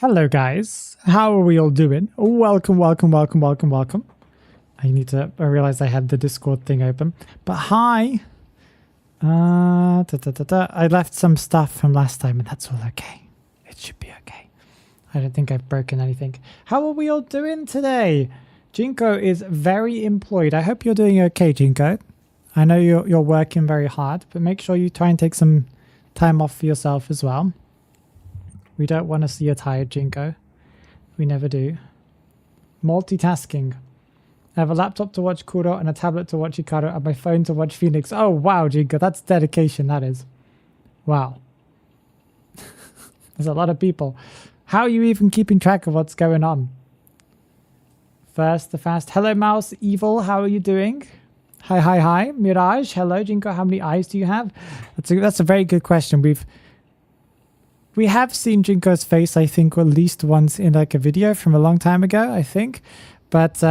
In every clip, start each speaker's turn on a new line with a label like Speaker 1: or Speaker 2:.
Speaker 1: Hello guys, how are we all doing? Welcome. I realized I had the Discord thing open, but hi. I left some stuff from last time and that's all okay. It should be okay. I don't think I've broken anything. How are we all doing today? Jinko is very employed. I hope you're doing okay, Jinko. I know you're working very hard, but make sure you try and take some time off for yourself as well. We don't want to see you tired, Jinko. We never do. Multitasking. I have a laptop to watch Kuro and a tablet to watch Hikaru and my phone to watch Phoenix. Oh, wow, Jinko. That's dedication, that is. Wow. There's a lot of people. How are you even keeping track of what's going on? First, the fast. Hello, Mouse Evil. How are you doing? Hi. Mirage. Hello, Jinko. How many eyes do you have? That's a very good question. We have seen Jinko's face, I think, at least once in like a video from a long time ago, I think. But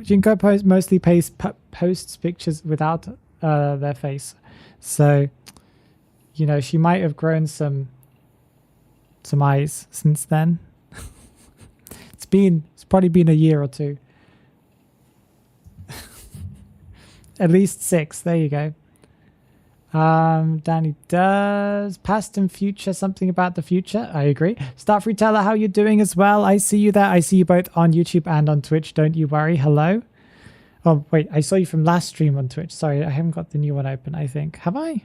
Speaker 1: Jinko mostly posts pictures without their face. So, you know, she might have grown some eyes since then. It's probably been a year or two. At least 6. There you go. Danny does. Past and future, something about the future. I agree. Staff Retailer, how you doing as well? I see you there. I see you both on YouTube and on Twitch. Don't you worry. Hello. Oh, wait. I saw you from last stream on Twitch. Sorry, I haven't got the new one open, I think. Have I?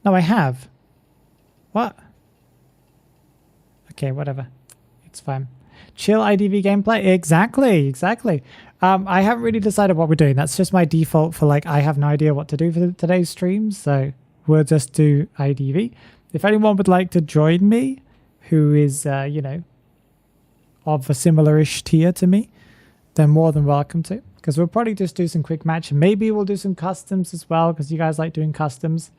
Speaker 1: No, I have. What? Okay, whatever. It's fine. Chill IDV gameplay. Exactly. I haven't really decided what we're doing. That's just my default for like, I have no idea what to do for today's stream. So we'll just do IDV. If anyone would like to join me, who is, you know, of a similar-ish tier to me, they're more than welcome to. Because we'll probably just do some quick match. Maybe we'll do some customs as well, because you guys like doing customs.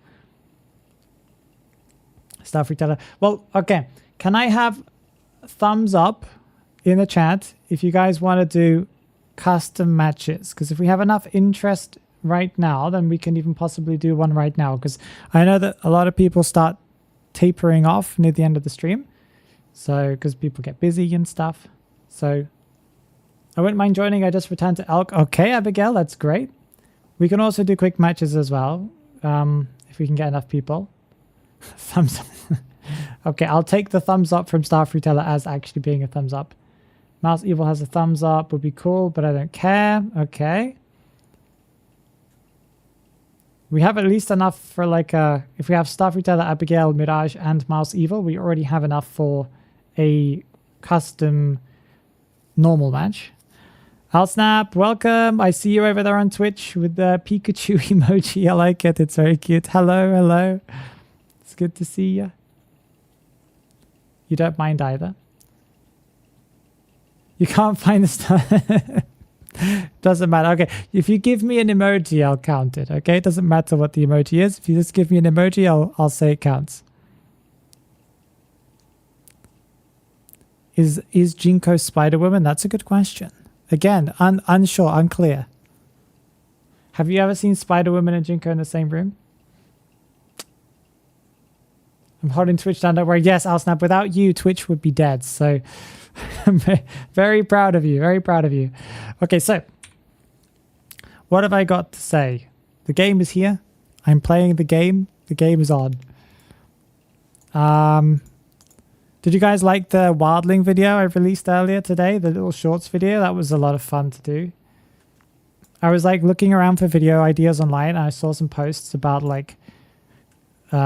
Speaker 1: Staff Retailer. Well, okay. Can I have thumbs up in the chat if you guys want to do custom matches? Because if we have enough interest right now, then we can even possibly do one right now, because I know that a lot of people start tapering off near the end of the stream, so because people get busy and stuff. So I wouldn't mind joining. I just returned to Elk. Okay, Abigail, that's great. We can also do quick matches as well, if we can get enough people. Thumbs up. Okay, I'll take the thumbs up from Staff Retailer as actually being a thumbs up. Mouse Evil has a thumbs up, would be cool, but I don't care. Okay. We have at least enough for like if we have Staff Retailer, Abigail, Mirage, and Mouse Evil, we already have enough for a custom normal match. Alsnap, welcome. I see you over there on Twitch with the Pikachu emoji. I like it. It's very cute. Hello, hello. It's good to see you. You don't mind either. You can't find the star. Doesn't matter. Okay, if you give me an emoji, I'll count it. Okay, it doesn't matter what the emoji is. If you just give me an emoji, I'll say it counts. Is Jinko Spider-Woman? That's a good question. Again, unsure, unclear. Have you ever seen Spider-Woman and Jinko in the same room? I'm holding Twitch down, don't worry. Yes, Alsnap, without you, Twitch would be dead. So I'm very proud of you, very proud of you. Okay, so what have I got to say? The game is here. I'm playing the game. The game is on. Did you guys like the Wildling video I released earlier today? The little shorts video? That was a lot of fun to do. I was like looking around for video ideas online and I saw some posts about like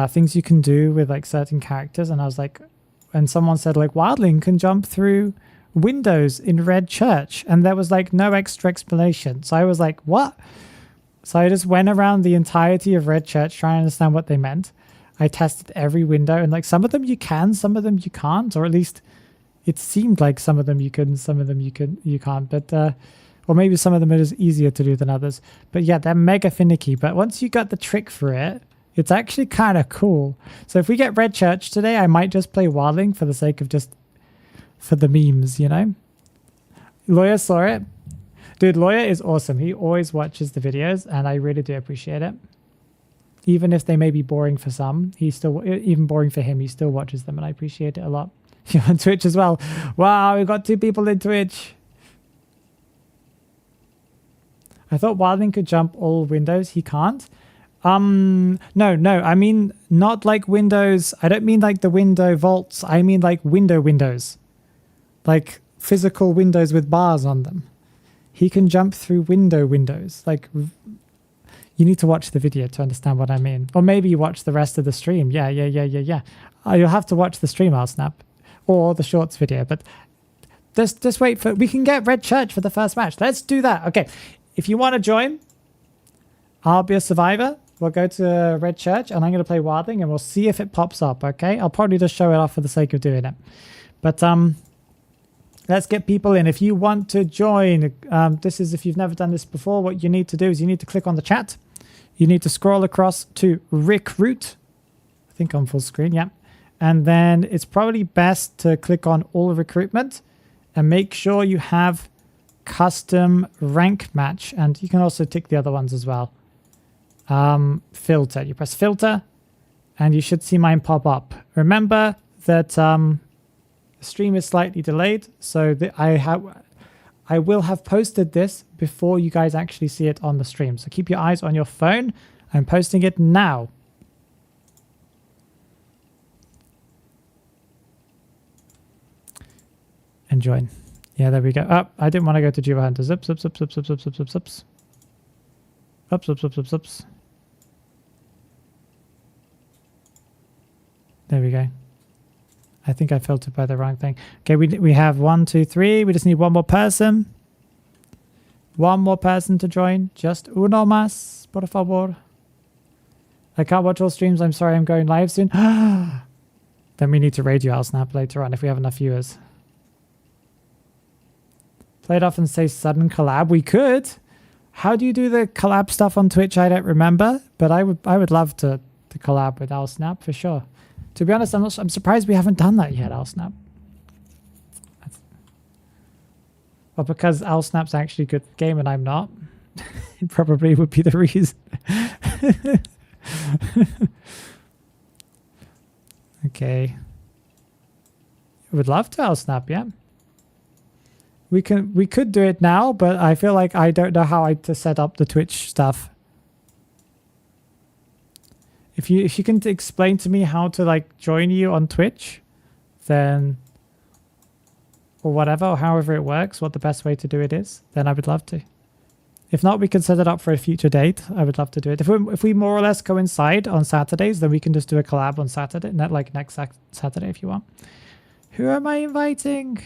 Speaker 1: things you can do with like certain characters, and I was like, and someone said like Wildling can jump through windows in Red Church, and there was like no extra explanation. So I was like, what? So I just went around the entirety of Red Church trying to understand what they meant. I tested every window, and like some of them you can, some of them you can't, or at least it seemed like some of them you could and some of them you can't, but or maybe some of them are just easier to do than others. But yeah, they're mega finicky, but once you got the trick for it, it's actually kind of cool. So if we get Red Church today, I might just play Wildling for the sake of just for the memes, you know. Lawyer saw it. Dude, Lawyer is awesome. He always watches the videos and I really do appreciate it. Even if they may be boring for some, he's still, even boring for him, he still watches them and I appreciate it a lot. You're on Twitch as well. Wow, we got 2 people in Twitch. I thought Wildling could jump all windows. He can't. No, I mean not like windows. I don't mean like the window vaults. I mean like windows. Like physical windows with bars on them. He can jump through windows. Like, you need to watch the video to understand what I mean. Or maybe you watch the rest of the stream. Yeah. You'll have to watch the stream, Alsnap. Or the shorts video. But just wait for... We can get Red Church for the first match. Let's do that. Okay. If you want to join, I'll be a survivor. We'll go to Red Church and I'm going to play Wildling and we'll see if it pops up, okay? I'll probably just show it off for the sake of doing it. But let's get people in. If you want to join, this is if you've never done this before, what you need to do is you need to click on the chat. You need to scroll across to recruit. I think on full screen, yeah. And then it's probably best to click on all recruitment and make sure you have custom rank match. And you can also tick the other ones as well. Filter. You press filter and you should see mine pop up. Remember that the stream is slightly delayed, so that I will have posted this before you guys actually see it on the stream. So keep your eyes on your phone. I'm posting it now. And join. Yeah, there we go. Oh, I didn't want to go to Juba Hunter. Zips. Ups. There we go. I think I filtered by the wrong thing. Okay, we have 1, 2, 3. We just need one more person. One more person to join. Just uno más, por favor. I can't watch all streams. I'm sorry, I'm going live soon. Then we need to raid you, Alsnap, later on if we have enough viewers. Play it off and say sudden collab. We could. How do you do the collab stuff on Twitch? I don't remember, but I would love to collab with Alsnap for sure. To be honest, I'm surprised we haven't done that yet, Alsnap. Well, because Alsnap's actually good at the game and I'm not. It probably would be the reason. Okay. I would love to Alsnap, yeah. We could do it now, but I feel like I don't know how to set up the Twitch stuff. If you can explain to me how to like join you on Twitch, then or whatever, or however it works, what the best way to do it is, then I would love to. If not, we can set it up for a future date. I would love to do it. If we more or less coincide on Saturdays, then we can just do a collab on Saturday, not like next Saturday if you want. Who am I inviting?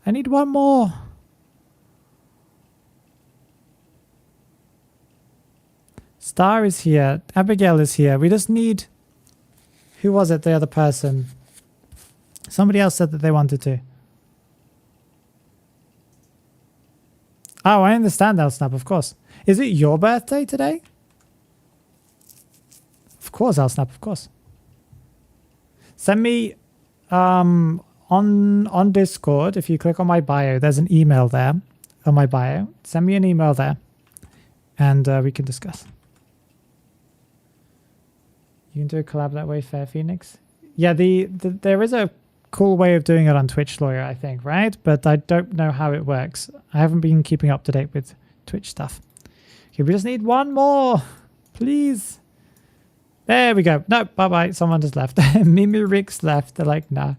Speaker 1: I need one more. Star is here. Abigail is here. We just need... Who was it, the other person? Somebody else said that they wanted to. Oh, I understand, Elsnap, of course. Is it your birthday today? Of course, Elsnap, of course. Send me on Discord, if you click on my bio, there's an email there on my bio. Send me an email there and we can discuss. You can do a collab that way, Fair Phoenix. Yeah, there is a cool way of doing it on Twitch Lawyer, I think, right? But I don't know how it works. I haven't been keeping up to date with Twitch stuff. Okay, we just need one more, please. There we go. No, bye-bye. Someone just left. Mimi Ricks left. They're like, nah.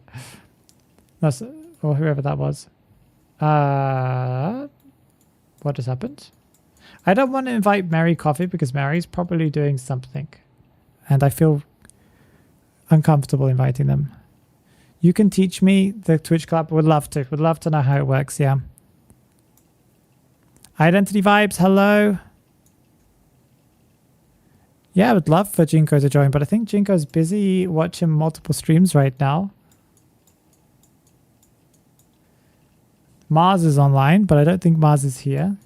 Speaker 1: That's, or whoever that was. What just happened? I don't want to invite Mary Coffee because Mary's probably doing something. And I feel uncomfortable inviting them. You can teach me the Twitch Club. Would love to. Would love to know how it works, yeah. Identity Vibes, hello. Yeah, I would love for Jinko to join, but I think Jinko's busy watching multiple streams right now. Mars is online, but I don't think Mars is here.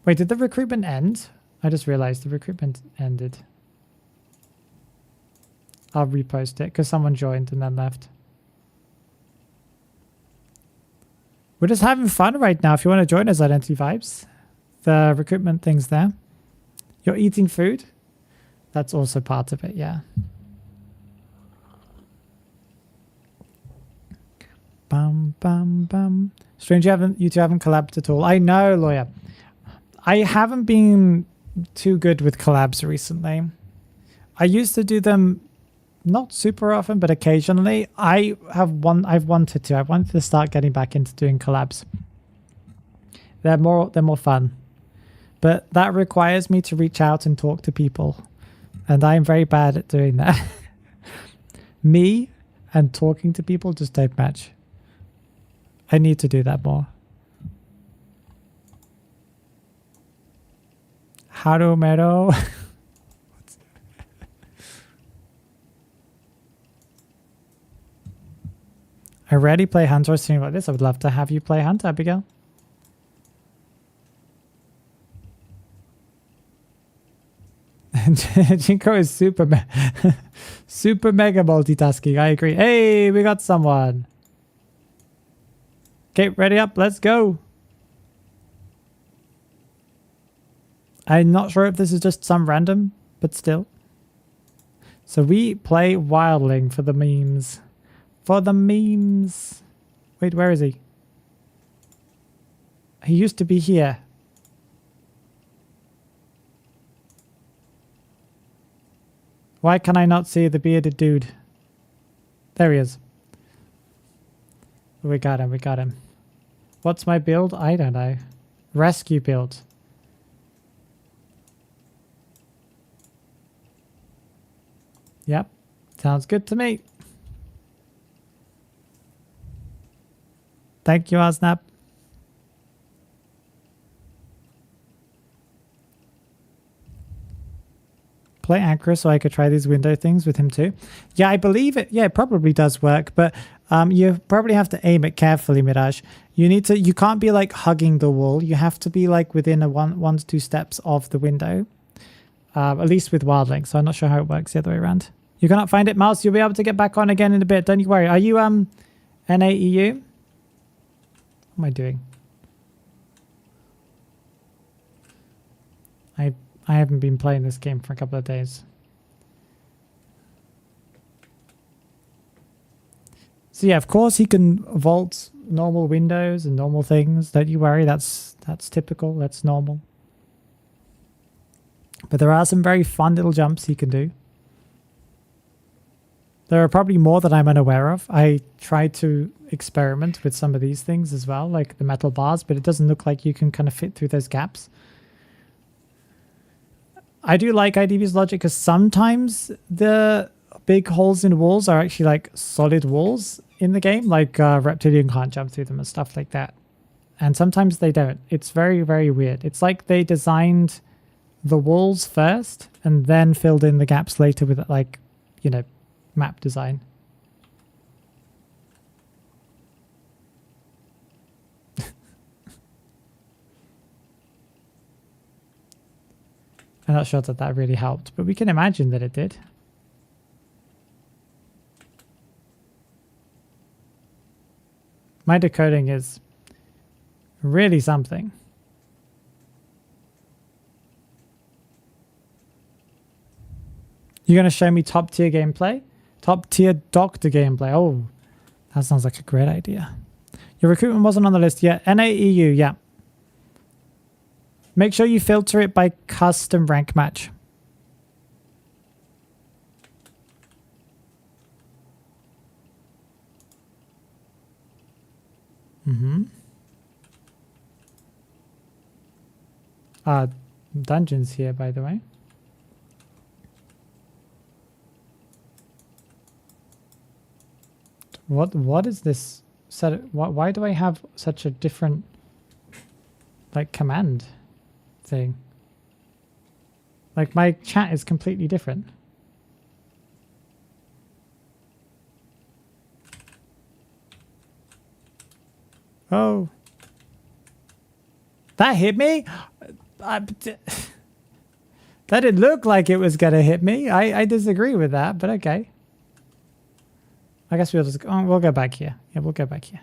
Speaker 1: Wait, did the recruitment end? I just realized the recruitment ended. I'll repost it because someone joined and then left. We're just having fun right now. If you want to join us, Identity Vibes, the recruitment thing's there. You're eating food? That's also part of it, yeah. Bum, bum, bum. Strange you two haven't collabed at all. I know, Lawyer. I haven't been too good with collabs recently. I used to do them not super often, but occasionally. I've wanted to start getting back into doing collabs. They're more fun. But that requires me to reach out and talk to people. And I'm very bad at doing that. Me and talking to people just don't match. I need to do that more. Haru Mero. I rarely play Hunt or something like this. I would love to have you play Hunt, Abigail. Jinko is super mega multitasking. I agree. Hey, we got someone. Okay, ready up. Let's go. I'm not sure if this is just some random, but still. So we play Wildling for the memes. For the memes. Wait, where is he? He used to be here. Why can I not see the bearded dude? There he is. We got him, we got him. What's my build? I don't know. Rescue build. Yep, sounds good to me. Thank you, Osnap. Play Anchor so I could try these window things with him too. Yeah, I believe it. Yeah, it probably does work, but you probably have to aim it carefully, Mirage. You can't be like hugging the wall. You have to be like within a one to two steps of the window. At least with Wildling, so I'm not sure how it works the other way around. You cannot find it, Mouse. You'll be able to get back on again in a bit. Don't you worry. Are you NAEU? What am I doing? I haven't been playing this game for a couple of days. So yeah, of course he can vault normal windows and normal things. Don't you worry. That's typical. That's normal. But there are some very fun little jumps he can do. There are probably more that I'm unaware of. I tried to experiment with some of these things as well, like the metal bars, but it doesn't look like you can kind of fit through those gaps. I do like IDV's logic because sometimes the big holes in walls are actually like solid walls in the game, like Reptilian can't jump through them and stuff like that. And sometimes they don't. It's very, very weird. It's like they designed the walls first and then filled in the gaps later with like, you know, map design. I'm not sure that that really helped, but we can imagine that it did. My decoding is really something. You're going to show me top tier gameplay? Top tier doctor gameplay. Oh, that sounds like a great idea. Your recruitment wasn't on the list yet. NAEU, yeah. Make sure you filter it by custom rank match. Dungeons here, by the way. What is this set? Why do I have such a different like command thing? Like my chat is completely different. Oh, that hit me. That didn't look like it was gonna hit me. I disagree with that, but okay. I guess we'll just we'll go back here. Yeah, we'll go back here.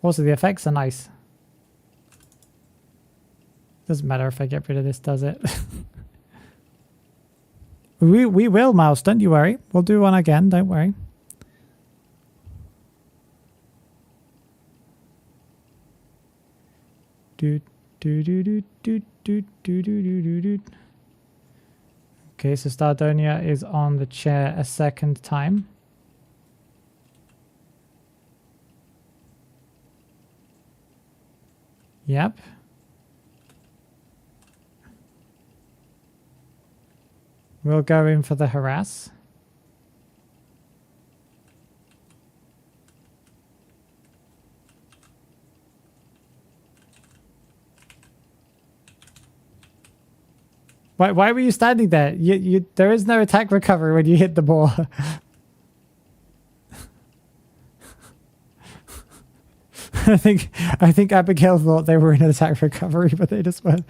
Speaker 1: Also, the effects are nice. Doesn't matter if I get rid of this, does it? we will, Mouse. Don't you worry. We'll do one again. Don't worry. Okay, so Stardonia is on the chair a second time. Yep. We'll go in for the harass. Why were you standing there? There is no attack recovery when you hit the ball. I think Abigail thought they were in an attack recovery, but they just went.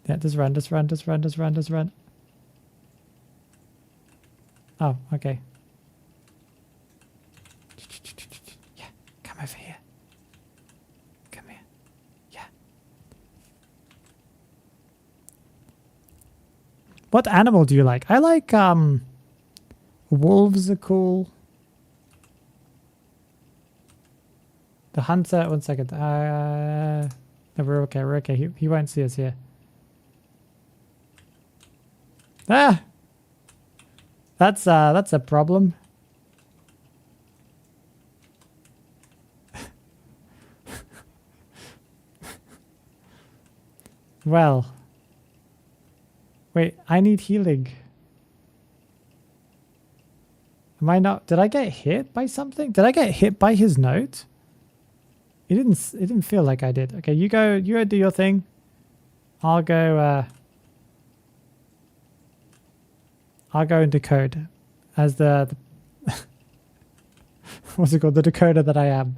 Speaker 1: Yeah, just run. Oh, okay. Yeah, come over here. Come here. Yeah. What animal do you like? I like wolves are cool. The hunter, 1 second. No, we're okay. He won't see us here. Ah! That's a problem. Well. Wait, I need healing. Am I not? Did I get hit by something? Did I get hit by his note? It didn't feel like I did. Okay, you go do your thing. I'll go and decode as the what's it called? The decoder that I am.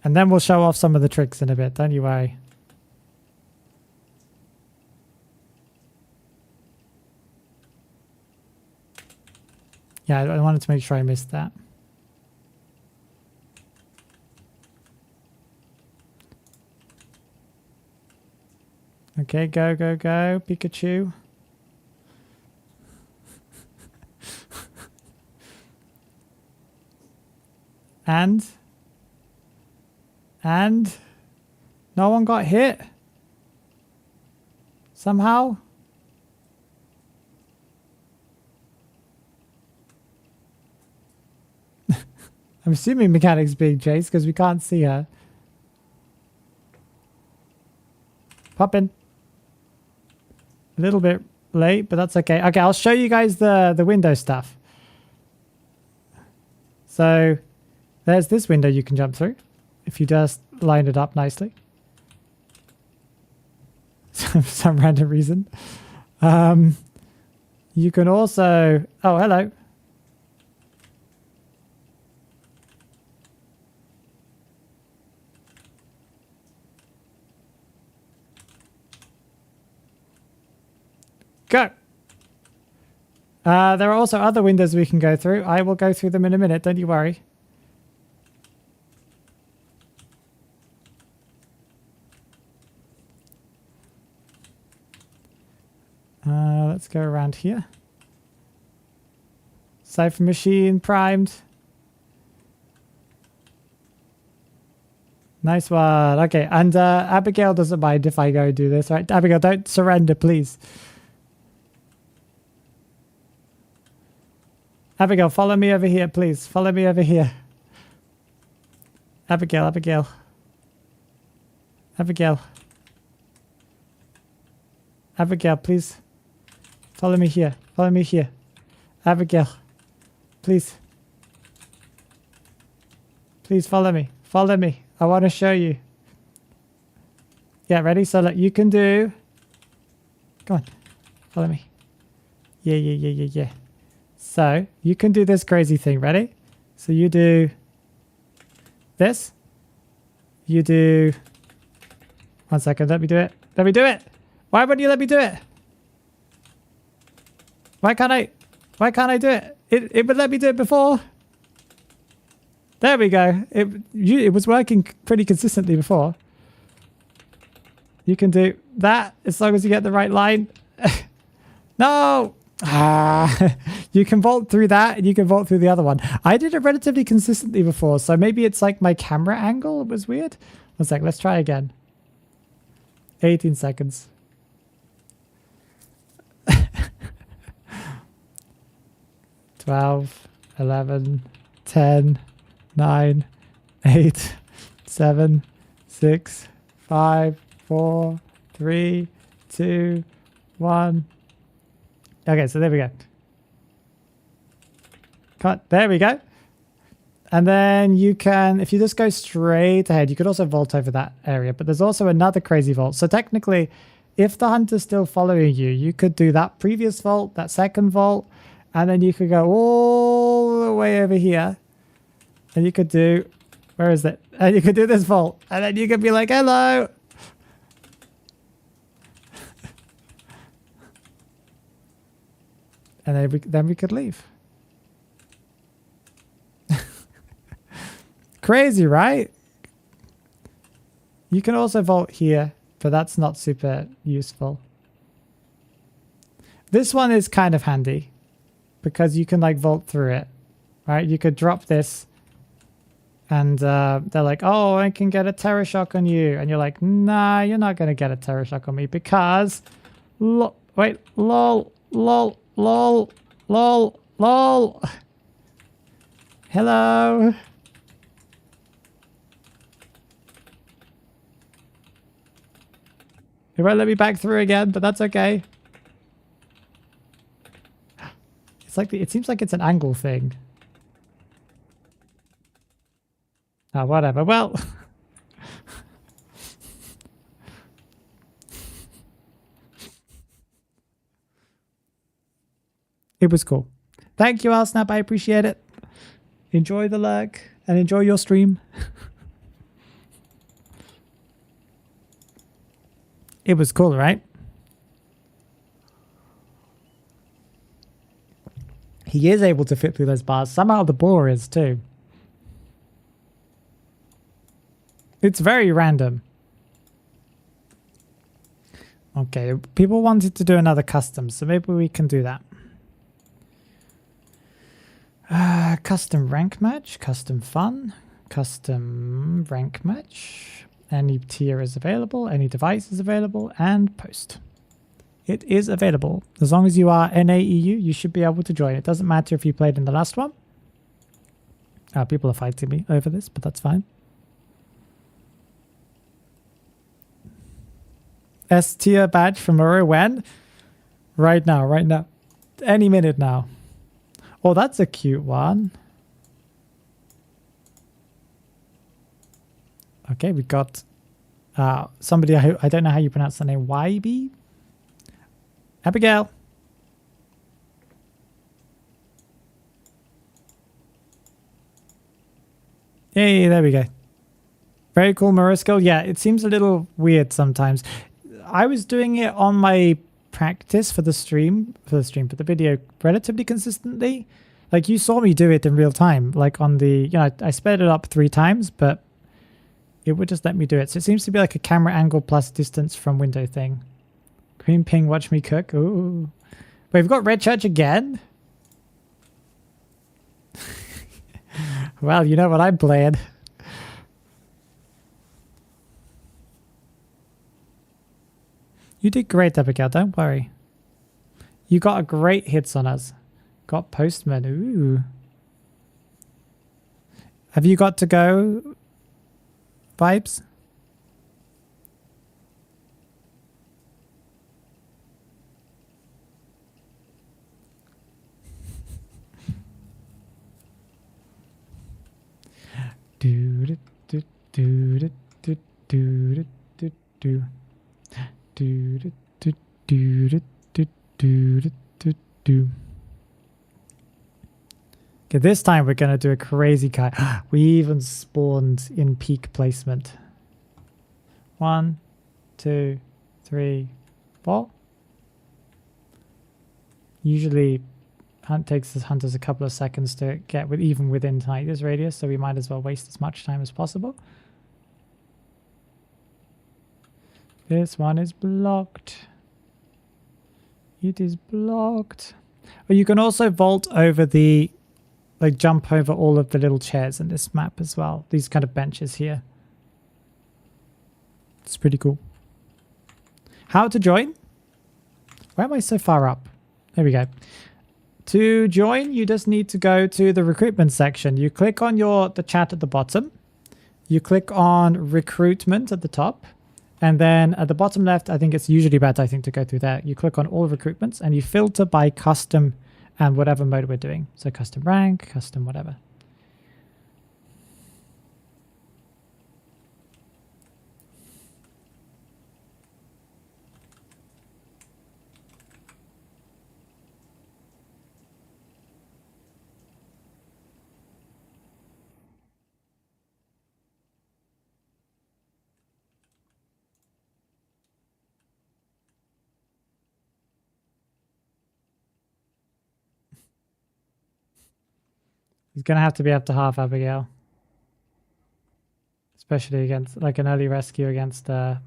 Speaker 1: And then we'll show off some of the tricks in a bit, don't you worry. Yeah, I wanted to make sure I missed that. Okay, go, Pikachu. And no one got hit somehow. I'm assuming Mechanic's being chased because we can't see her. Pop in. A little bit late, but that's okay. Okay, I'll show you guys the window stuff. So there's this window you can jump through if you just line it up nicely. For some random reason. You can also... Oh, hello. Go. There are also other windows we can go through. I will go through them in a minute. Don't you worry. Let's go around here. Cipher machine primed. Nice one. Okay, and Abigail doesn't mind if I go do this, right? Abigail, don't surrender, please. Abigail, follow me over here, please. Follow me over here. Abigail, Abigail. Abigail. Abigail, please. Follow me here. Follow me here. Abigail, please. Please follow me. Follow me. I want to show you. Yeah, ready? So look, you can do... Come on. Follow me. Yeah. So you can do this crazy thing. Ready? So you do this. You do... 1 second. Let me do it. Let me do it. Why wouldn't you let me do it? Why can't I do it? It would let me do it before. There we go. It was working pretty consistently before. You can do that as long as you get the right line. No! You can vault through that and you can vault through the other one. I did it relatively consistently before, so maybe it's like my camera angle was weird. 1 sec, let's try again. 18 seconds. 12, 11, 10, 9, 8, 7, 6, 5, 4, 3, 2, 1. Okay, so there we go. Cut. There we go. And then you can, if you just go straight ahead, you could also vault over that area. But there's also another crazy vault. So technically, if the hunter's still following you, you could do that previous vault, that second vault, and then you could go all the way over here. And you could do, where is it? And you could do this vault. And then you could be like, hello. And then we could leave. Crazy, right? You can also vault here, but that's not super useful. This one is kind of handy because you can like vault through it, right? You could drop this and they're like, oh, I can get a terror shock on you. And you're like, nah, you're not going to get a terror shock on me because, wait, lol. Hello. It won't let me back through again, but that's okay. It's like it seems like it's an angle thing. Oh, whatever. Well, it was cool. Thank you, Alsnap. I appreciate it. Enjoy the lurk and enjoy your stream. It was cool, right? He is able to fit through those bars. Somehow the boar is too. It's very random. Okay, people wanted to do another custom, so maybe we can do that. Custom rank match, custom fun, custom rank match. Any tier is available, any device is available, and post. It is available. As long as you are NAEU, you should be able to join. It doesn't matter if you played in the last one. People are fighting me over this, but that's fine. S tier badge from Moro when? Right now, right now. Any minute now. Oh, that's a cute one. Okay, we got somebody, I don't know how you pronounce the name, YB? Abigail. Hey, there we go. Very cool mirror skill. Yeah, it seems a little weird sometimes. I was doing it on my practice for the video relatively consistently. Like you saw me do it in real time, like on the, I sped it up 3 times, but it would just let me do it. So it seems to be like a camera angle plus distance from window thing. Green ping, watch me cook. Ooh. Wait, we've got Red Church again? Well, you know what I'm playing. You did great, Abigail, don't worry. You got a great hits on us. Got Postman, ooh. Have you got to go vibes? Do do do do do do do do. Do do do do do do do do. Okay, this time we're gonna do a crazy kite. We even spawned in peak placement. 1, 2, 3, 4. Usually hunt takes the hunters a couple of seconds to get even within Tiger's radius, so we might as well waste as much time as possible. This one is blocked. It is blocked. But you can also vault over the, like jump over all of the little chairs in this map as well. These kind of benches here. It's pretty cool. How to join? Why am I so far up? There we go. To join, you just need to go to the recruitment section. You click on the chat at the bottom. You click on recruitment at the top. And then at the bottom left, I think it's usually better, to go through there. You click on all recruitments and you filter by custom and whatever mode we're doing. So custom rank, custom whatever. He's going to have to be up to half Abigail. Especially against, like an early rescue against... Okay,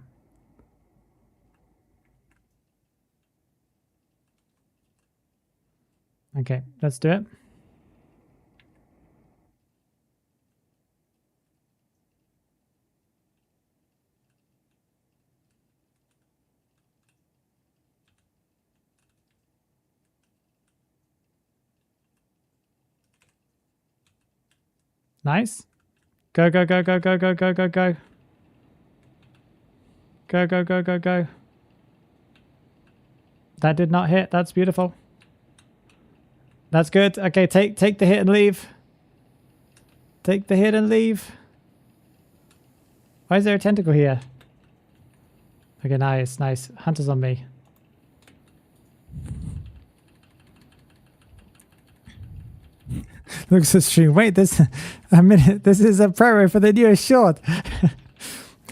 Speaker 1: let's do it. Nice. Go, go, go, go, go, go, go, go, go. Go, go, go, go, go. That did not hit. That's beautiful. That's good. Okay, take the hit and leave. Take the hit and leave. Why is there a tentacle here? Okay, nice, nice. Hunter's on me. Looks at stream. Wait, this a minute. This is a promo for the newest short.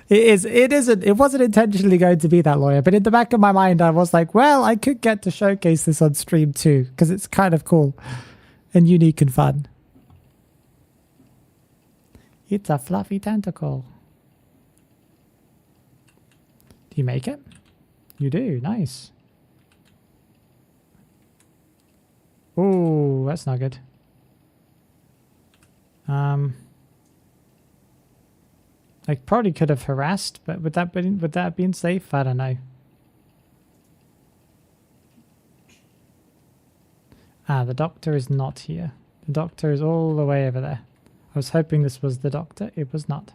Speaker 1: It wasn't intentionally going to be that, lawyer, but in the back of my mind I was like, well, I could get to showcase this on stream too, because it's kind of cool and unique and fun. It's a fluffy tentacle. Do you make it? You do. Nice. Oh, that's not good. I probably could have harassed, but would that have been safe? I don't know. Ah, the doctor is not here. The doctor is all the way over there. I was hoping this was the doctor. It was not.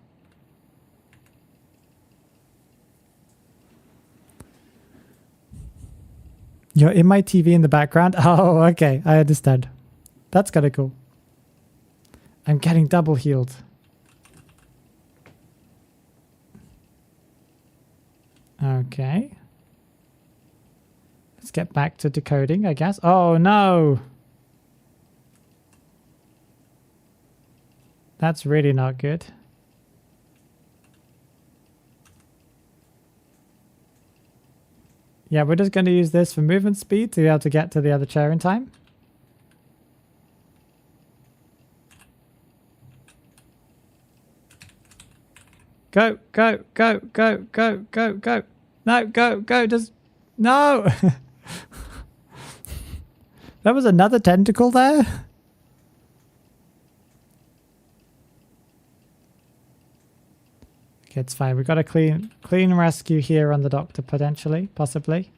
Speaker 1: You're in my TV in the background? Oh, okay. I understand. That's kind of cool. I'm getting double healed. Okay. Let's get back to decoding, I guess. Oh, no. That's really not good. Yeah, we're just going to use this for movement speed to be able to get to the other chair in time. Go, go, go, go, go, go, go. No, go, go, just... No! There was another tentacle there? Okay, it's fine. We've got a clean rescue here on the doctor, potentially, possibly.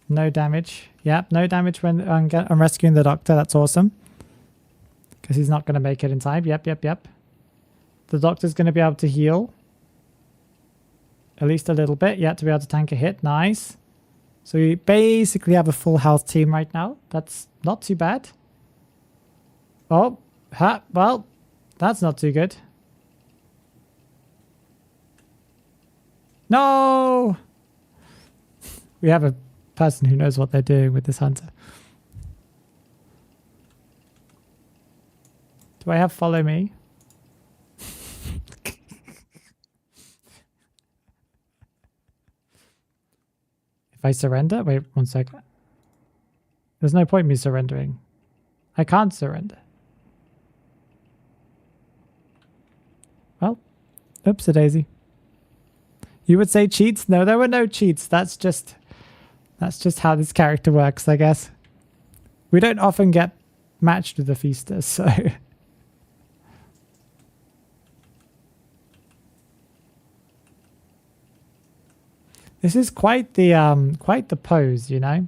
Speaker 1: No damage. Yep, no damage when I'm rescuing the doctor. That's awesome. Because he's not going to make it in time. Yep, yep, yep. The doctor's going to be able to heal. At least a little bit. Yeah, to be able to tank a hit. Nice. So we basically have a full health team right now. That's not too bad. Oh, well, that's not too good. No! We have a person who knows what they're doing with this hunter. Do I have follow me? If I surrender? Wait, 1 second. There's no point in me surrendering. I can't surrender. Well, oops-a-daisy. You would say cheats? No, there were no cheats. That's just how this character works, I guess. We don't often get matched with the feasters, so... This is quite the pose, you know?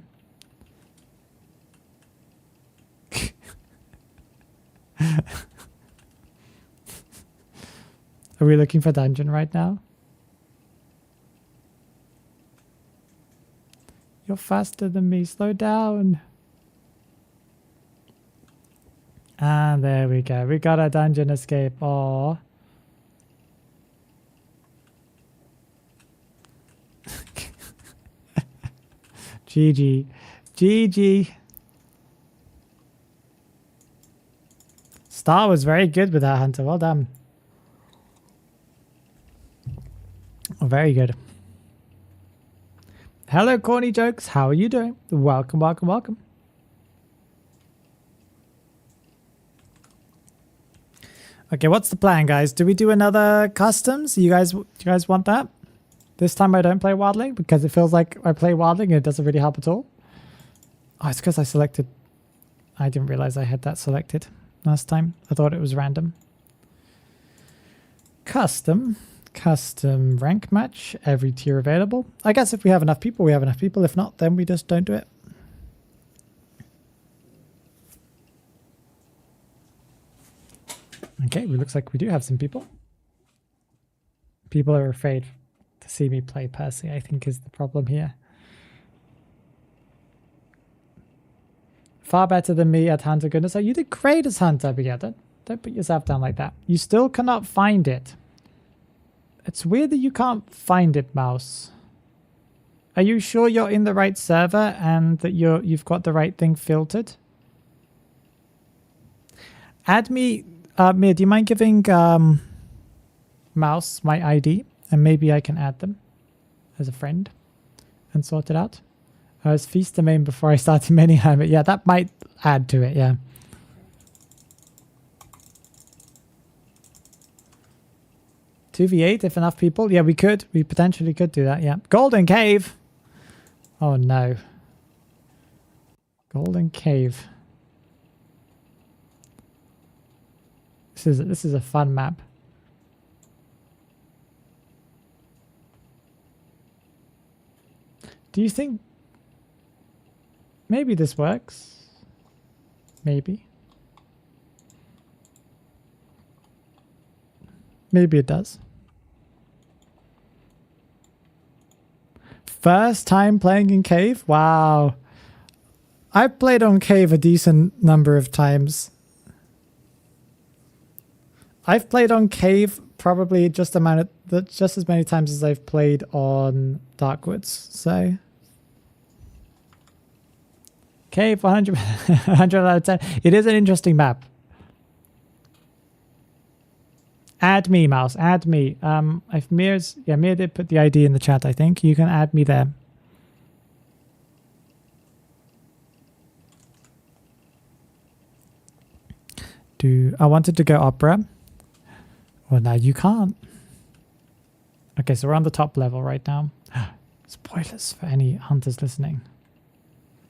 Speaker 1: Are we looking for dungeon right now? You're faster than me. Slow down. And there we go. We got a dungeon escape. Aww. GG. GG. Star was very good with that hunter. Well done. Oh, very good. Hello, Corny Jokes. How are you doing? Welcome, welcome, welcome. Okay, what's the plan, guys? Do we do another customs? Do you guys want that? This time I don't play Wildling because it feels like I play Wildling and it doesn't really help at all. Oh, it's because I selected... I didn't realize I had that selected last time. I thought it was random. Custom rank match. Every tier available. I guess if we have enough people, we have enough people. If not, then we just don't do it. Okay, it looks like we do have some people. People are afraid to see me play Percy, I think is the problem here. Far better than me at Hunter, goodness. Oh, you did great as Hunter, but yeah, don't put yourself down like that. You still cannot find it. It's weird that you can't find it, Mouse. Are you sure you're in the right server and that you've got the right thing filtered? Add me, Mia, do you mind giving Mouse my ID? And maybe I can add them as a friend and sort it out. I was Feast the main before I started Many Hermit. Yeah, that might add to it, yeah. Two v8 if enough people. Yeah, we could. We potentially could do that, yeah. Golden Cave! Oh no. Golden Cave. This is a fun map. Do you think maybe this works? Maybe. Maybe it does. First time playing in Cave? Wow. I've played on Cave a decent number of times. I've played on Cave probably just as many times as I've played on Darkwoods. So Cave 100, 100 out of 10. It is an interesting map. Add me, Mouse. Add me. If Mir's, yeah, Mir did put the ID in the chat, I think. You can add me there. I wanted to go opera. Well, now you can't. Okay, so we're on the top level right now. Spoilers for any hunters listening.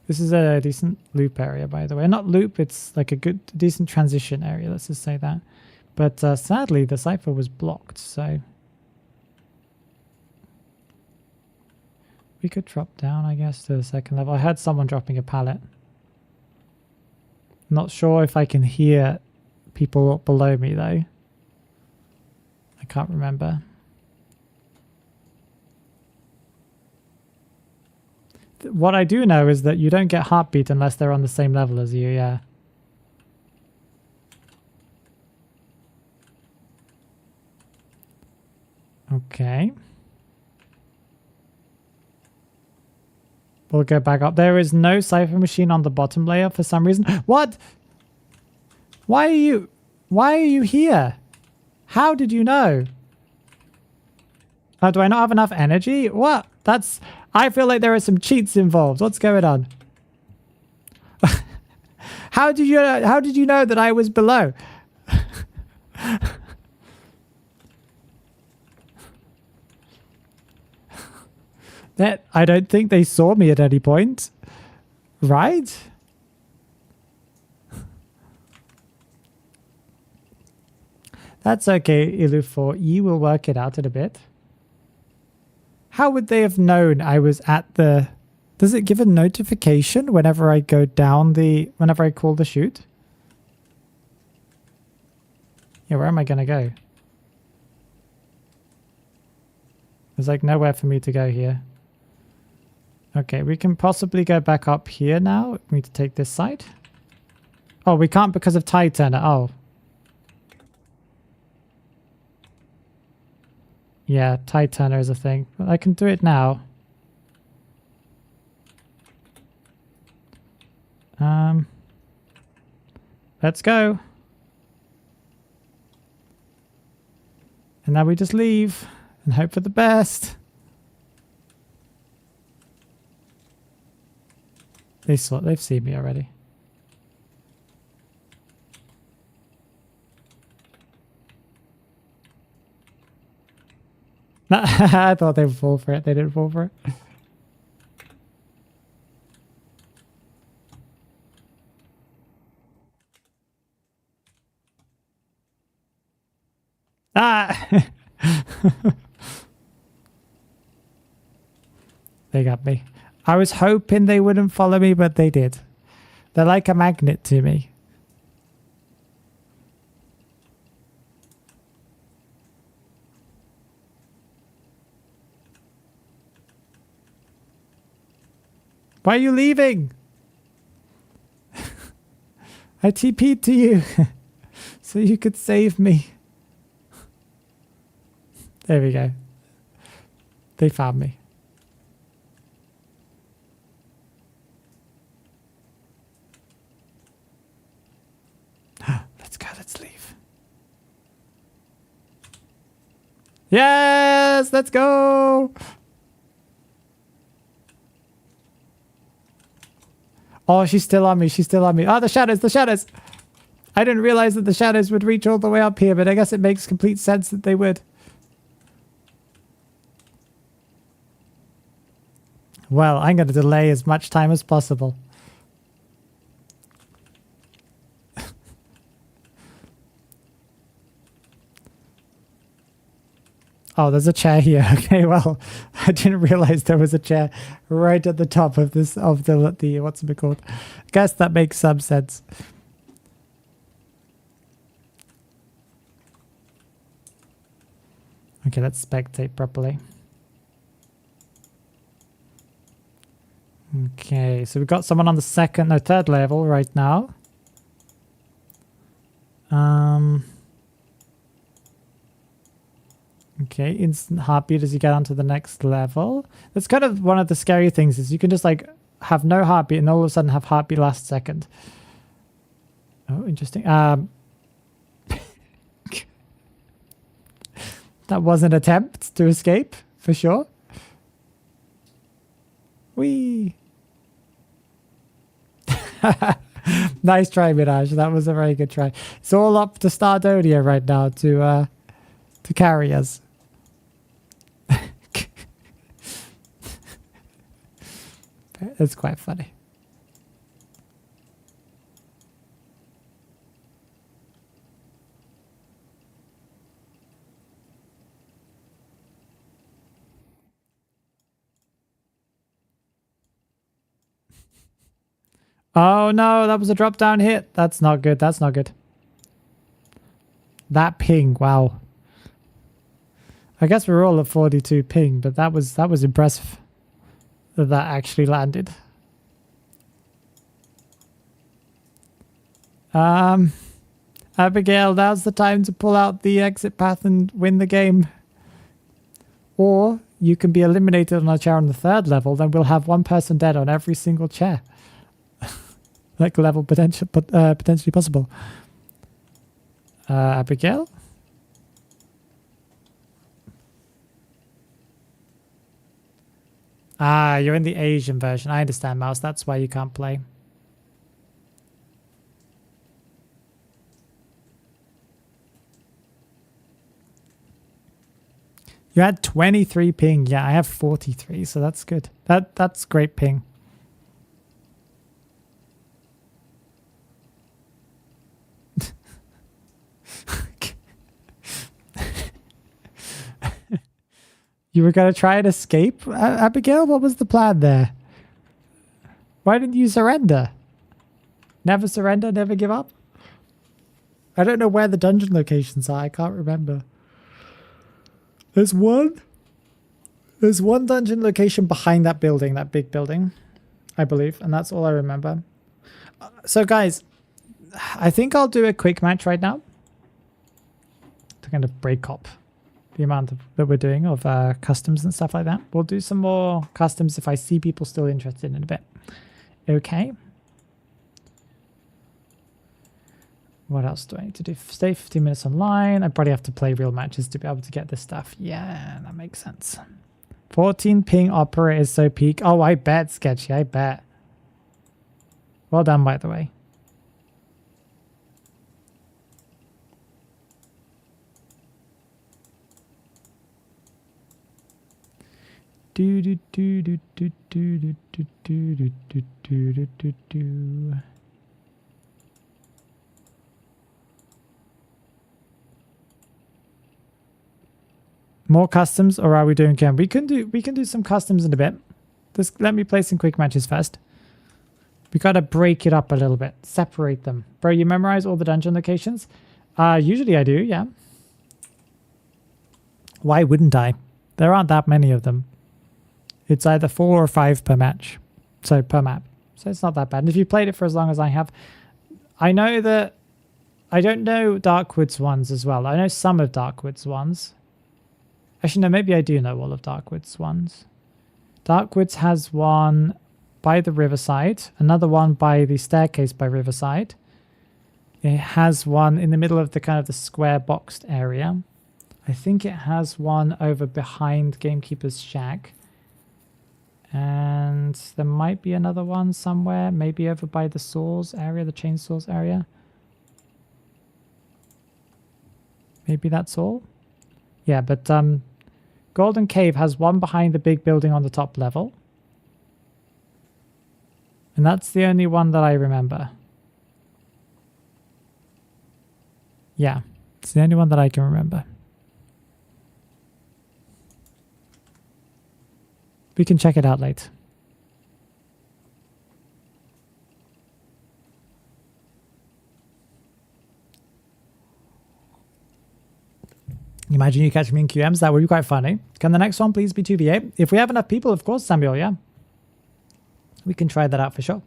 Speaker 1: This is a decent loop area, by the way. Not loop, it's like a good, decent transition area. Let's just say that. But sadly, the cipher was blocked, so we could drop down, I guess, to the second level. I heard someone dropping a pallet. Not sure if I can hear people below me, though. I can't remember. What I do know is that you don't get heartbeat unless they're on the same level as you, yeah. Okay. We'll go back up. There is no cipher machine on the bottom layer for some reason. What? Why are you here? How did you know? Oh, do I not have enough energy? What? I feel like there are some cheats involved. What's going on? How did you know that I was below? I don't think they saw me at any point. Right? That's okay, Ilu4. You will work it out in a bit. How would they have known I was at the... Does it give a notification whenever I go down whenever I call the chute? Yeah, where am I going to go? There's like nowhere for me to go here. Okay, we can possibly go back up here now. We need to take this side. Oh, we can't because of tide turner. Oh. Yeah, tide turner is a thing. But I can do it now. Let's go. And now we just leave and hope for the best. They've seen me already. I thought they would fall for it. They didn't fall for it. Ah! They got me. I was hoping they wouldn't follow me, but they did. They're like a magnet to me. Why are you leaving? I TP'd to you so you could save me. There we go. They found me. Let's go, let's leave. Yes, let's go. Oh, she's still on me. She's still on me. Oh, the shadows, the shadows. I didn't realize that the shadows would reach all the way up here, but I guess it makes complete sense that they would. Well, I'm going to delay as much time as possible. Oh, there's a chair here. Okay, well, I didn't realize there was a chair right at the top of this, of the what's it called? I guess that makes some sense. Okay, let's spectate properly. Okay, so we've got someone on the third level right now. Okay, instant heartbeat as you get onto the next level. That's kind of one of the scary things, is you can just like have no heartbeat and all of a sudden have heartbeat last second. Oh, interesting. That was an attempt to escape, for sure. Whee! Nice try, Mirage. That was a very good try. It's all up to Stardonia right now to carry us. It's quite funny. Oh no, that was a drop down hit. That's not good. That's not good. That ping, wow. I guess we're all at 42 ping, but that was impressive that actually landed. Abigail, now's the time to pull out the exit path and win the game. Or you can be eliminated on a chair on the third level, then we'll have one person dead on every single chair. Like level potentially possible. Abigail? Ah, you're in the Asian version. I understand, Mouse. That's why you can't play. You had 23 ping. Yeah, I have 43, so that's good. That's great ping. You were going to try and escape, Abigail? What was the plan there? Why didn't you surrender? Never surrender, never give up? I don't know where the dungeon locations are. I can't remember. There's one dungeon location behind that building, that big building, I believe. And that's all I remember. So guys, I think I'll do a quick match right now to kind of break up the amount that we're doing of customs and stuff like that. We'll do some more customs if I see people still interested in a bit. Okay. What else do I need to do? Stay 15 minutes online. I probably have to play real matches to be able to get this stuff. Yeah, that makes sense. 14 ping opera is so peak. Oh, I bet, Sketchy. I bet. Well done, by the way. Do do do do do do do do do do do do do. More customs, or are we doing camp? We can do some customs in a bit. Just let me play some quick matches first. We gotta break it up a little bit, separate them. Bro, you memorize all the dungeon locations? Usually I do, yeah. Why wouldn't I? There aren't that many of them. It's either 4 or 5 per match. So per map. So it's not that bad. And if you played it for as long as I have, I know that I don't know Darkwood's ones as well. I know some of Darkwood's ones. Actually, no, maybe I do know all of Darkwood's ones. Darkwood's has one by the riverside, another one by the staircase by riverside. It has one in the middle of the kind of the square boxed area. I think it has one over behind Gamekeeper's shack. And there might be another one somewhere, maybe over by the saws area, the chainsaws area. Maybe that's all. Yeah, but Golden Cave has one behind the big building on the top level. And that's the only one that I remember. Yeah, it's the only one that I can remember. We can check it out later. Imagine you catch me in QMs. That would be quite funny. Can the next one please be 2v8? If we have enough people, of course, Samuel, yeah. We can try that out for sure.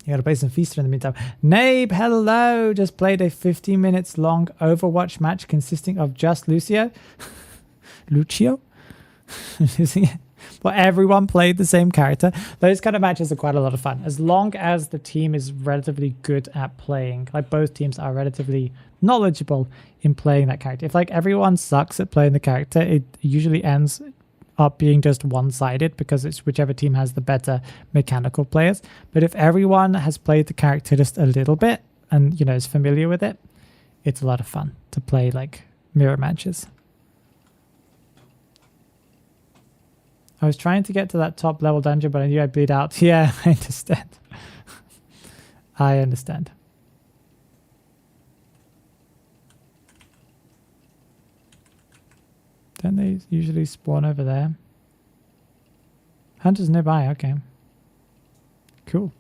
Speaker 1: You gotta play some Feaster in the meantime. Nabe, hello! Just played a 50 minutes long Overwatch match consisting of just Lucio. Lucio? Well, everyone played the same character. Those kind of matches are quite a lot of fun. As long as the team is relatively good at playing. Like both teams are relatively knowledgeable in playing that character. If like everyone sucks at playing the character, it usually ends up being just one-sided because it's whichever team has the better mechanical players. But if everyone has played the character just a little bit and, you know, is familiar with it, it's a lot of fun to play like mirror matches. I was trying to get to that top level dungeon, but I knew I'd bleed out. Yeah, I understand. I understand. Don't they usually spawn over there? Hunters nearby, okay. Cool.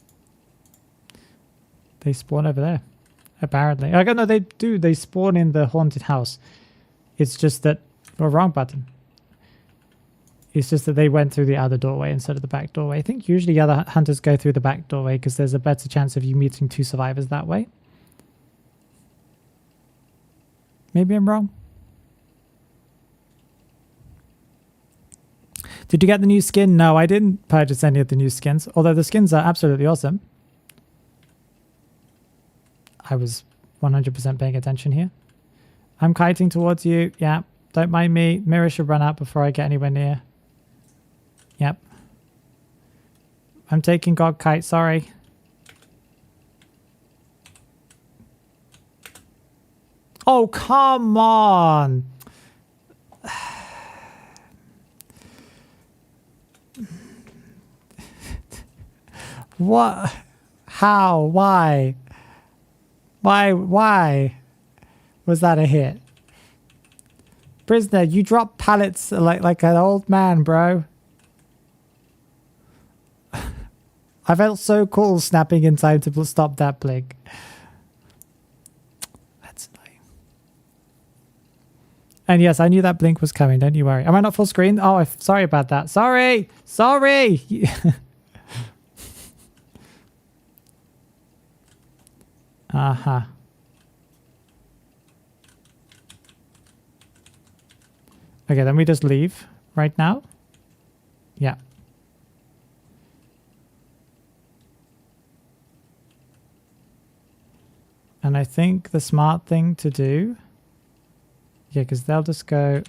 Speaker 1: They spawn over there, apparently. I don't know, they do. They spawn in the haunted house. It's just that... Oh, wrong button. It's just that they went through the other doorway instead of the back doorway. I think usually other hunters go through the back doorway because there's a better chance of you meeting two survivors that way. Maybe I'm wrong. Did you get the new skin? No, I didn't purchase any of the new skins, although the skins are absolutely awesome. I was 100% paying attention here. I'm kiting towards you. Yeah, don't mind me. Mirror should run out before I get anywhere near. Yep. I'm taking God Kite, sorry. Oh, come on. What? How? Why? Why? Was that a hit? Prisoner, you drop pallets like an old man, bro. I felt so cool snapping in time to stop that blink. That's annoying. And yes, I knew that blink was coming. Don't you worry. Am I not full screen? Oh, sorry about that. Sorry. Sorry. Uh-huh. Okay, then we just leave right now. Yeah. And I think the smart thing to do... Yeah, because they'll just go...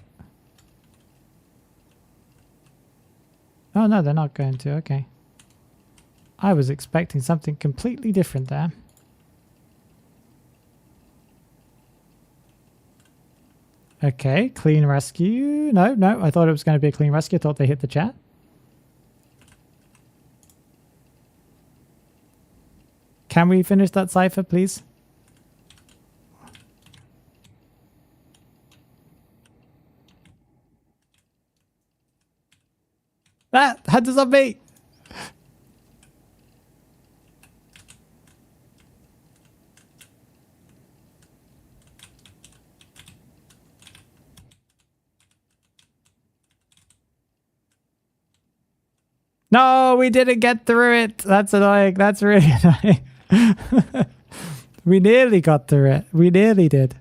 Speaker 1: Oh, no, they're not going to. Okay. I was expecting something completely different there. Okay, clean rescue. No, I thought it was going to be a clean rescue. I thought they hit the chat. Can we finish that cipher, please? Ah, hunters on me! No, we didn't get through it. That's annoying. That's really annoying. We nearly got through it. We nearly did.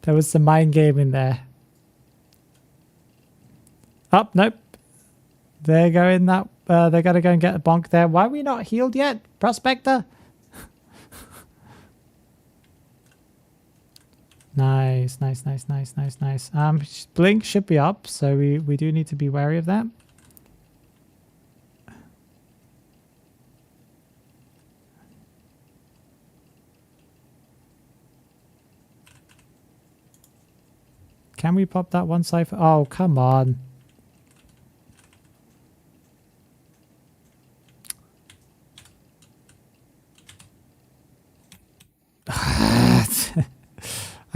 Speaker 1: There was some mind game in there. Oh, nope. They're going that... they're going to go and get a bonk there. Why are we not healed yet, Prospector? Nice. Blink should be up, so we do need to be wary of that. Can we pop that one cipher? Oh, come on.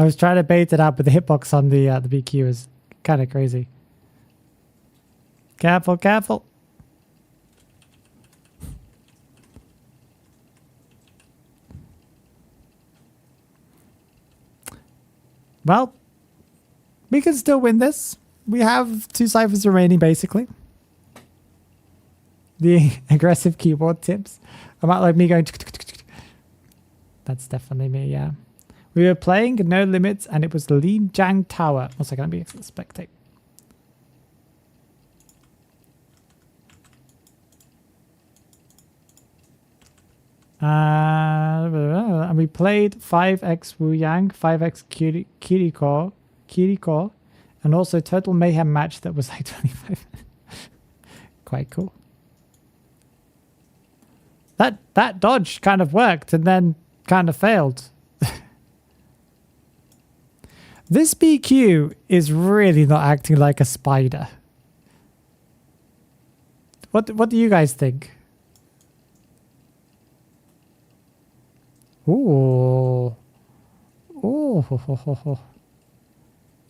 Speaker 1: I was trying to bait it out, but the hitbox on the BQ is kind of crazy. Careful, careful. Well, We can still win this. We have 2 ciphers remaining, basically. The aggressive keyboard tips. I might like me going... That's definitely me, yeah. We were playing No Limits, and it was the Lee Jang Tower. Also, going to be spectate. And we played 5x Wu Yang, 5x Kiriko, and also Total Mayhem match that was like 25. Quite cool. That dodge kind of worked and then kind of failed. This BQ is really not acting like a spider. What do you guys think? Ooh. Ooh. Ho, ho, ho, ho.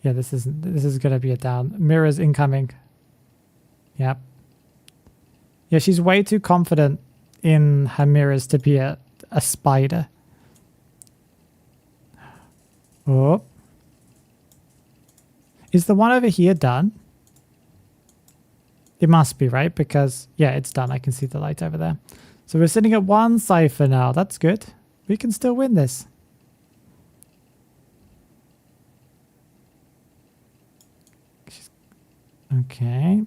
Speaker 1: Yeah, this is gonna be a down. Mirrors incoming. Yep. Yeah, she's way too confident in her mirrors to be a spider. Oh. Is the one over here done? It must be, right? Because, yeah, it's done. I can see the light over there. So we're sitting at 1 cipher now. That's good. We can still win this. Okay.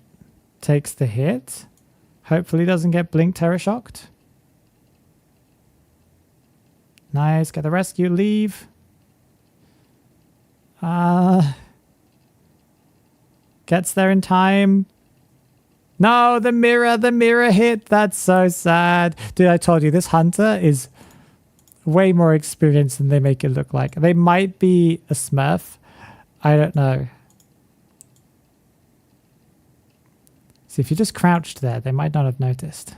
Speaker 1: Takes the hit. Hopefully doesn't get blink terror shocked. Nice. Get the rescue. Leave. Gets there in time. No, the mirror hit. That's so sad. Dude, I told you, this hunter is way more experienced than they make it look like. They might be a smurf. I don't know. See, if you just crouched there, they might not have noticed.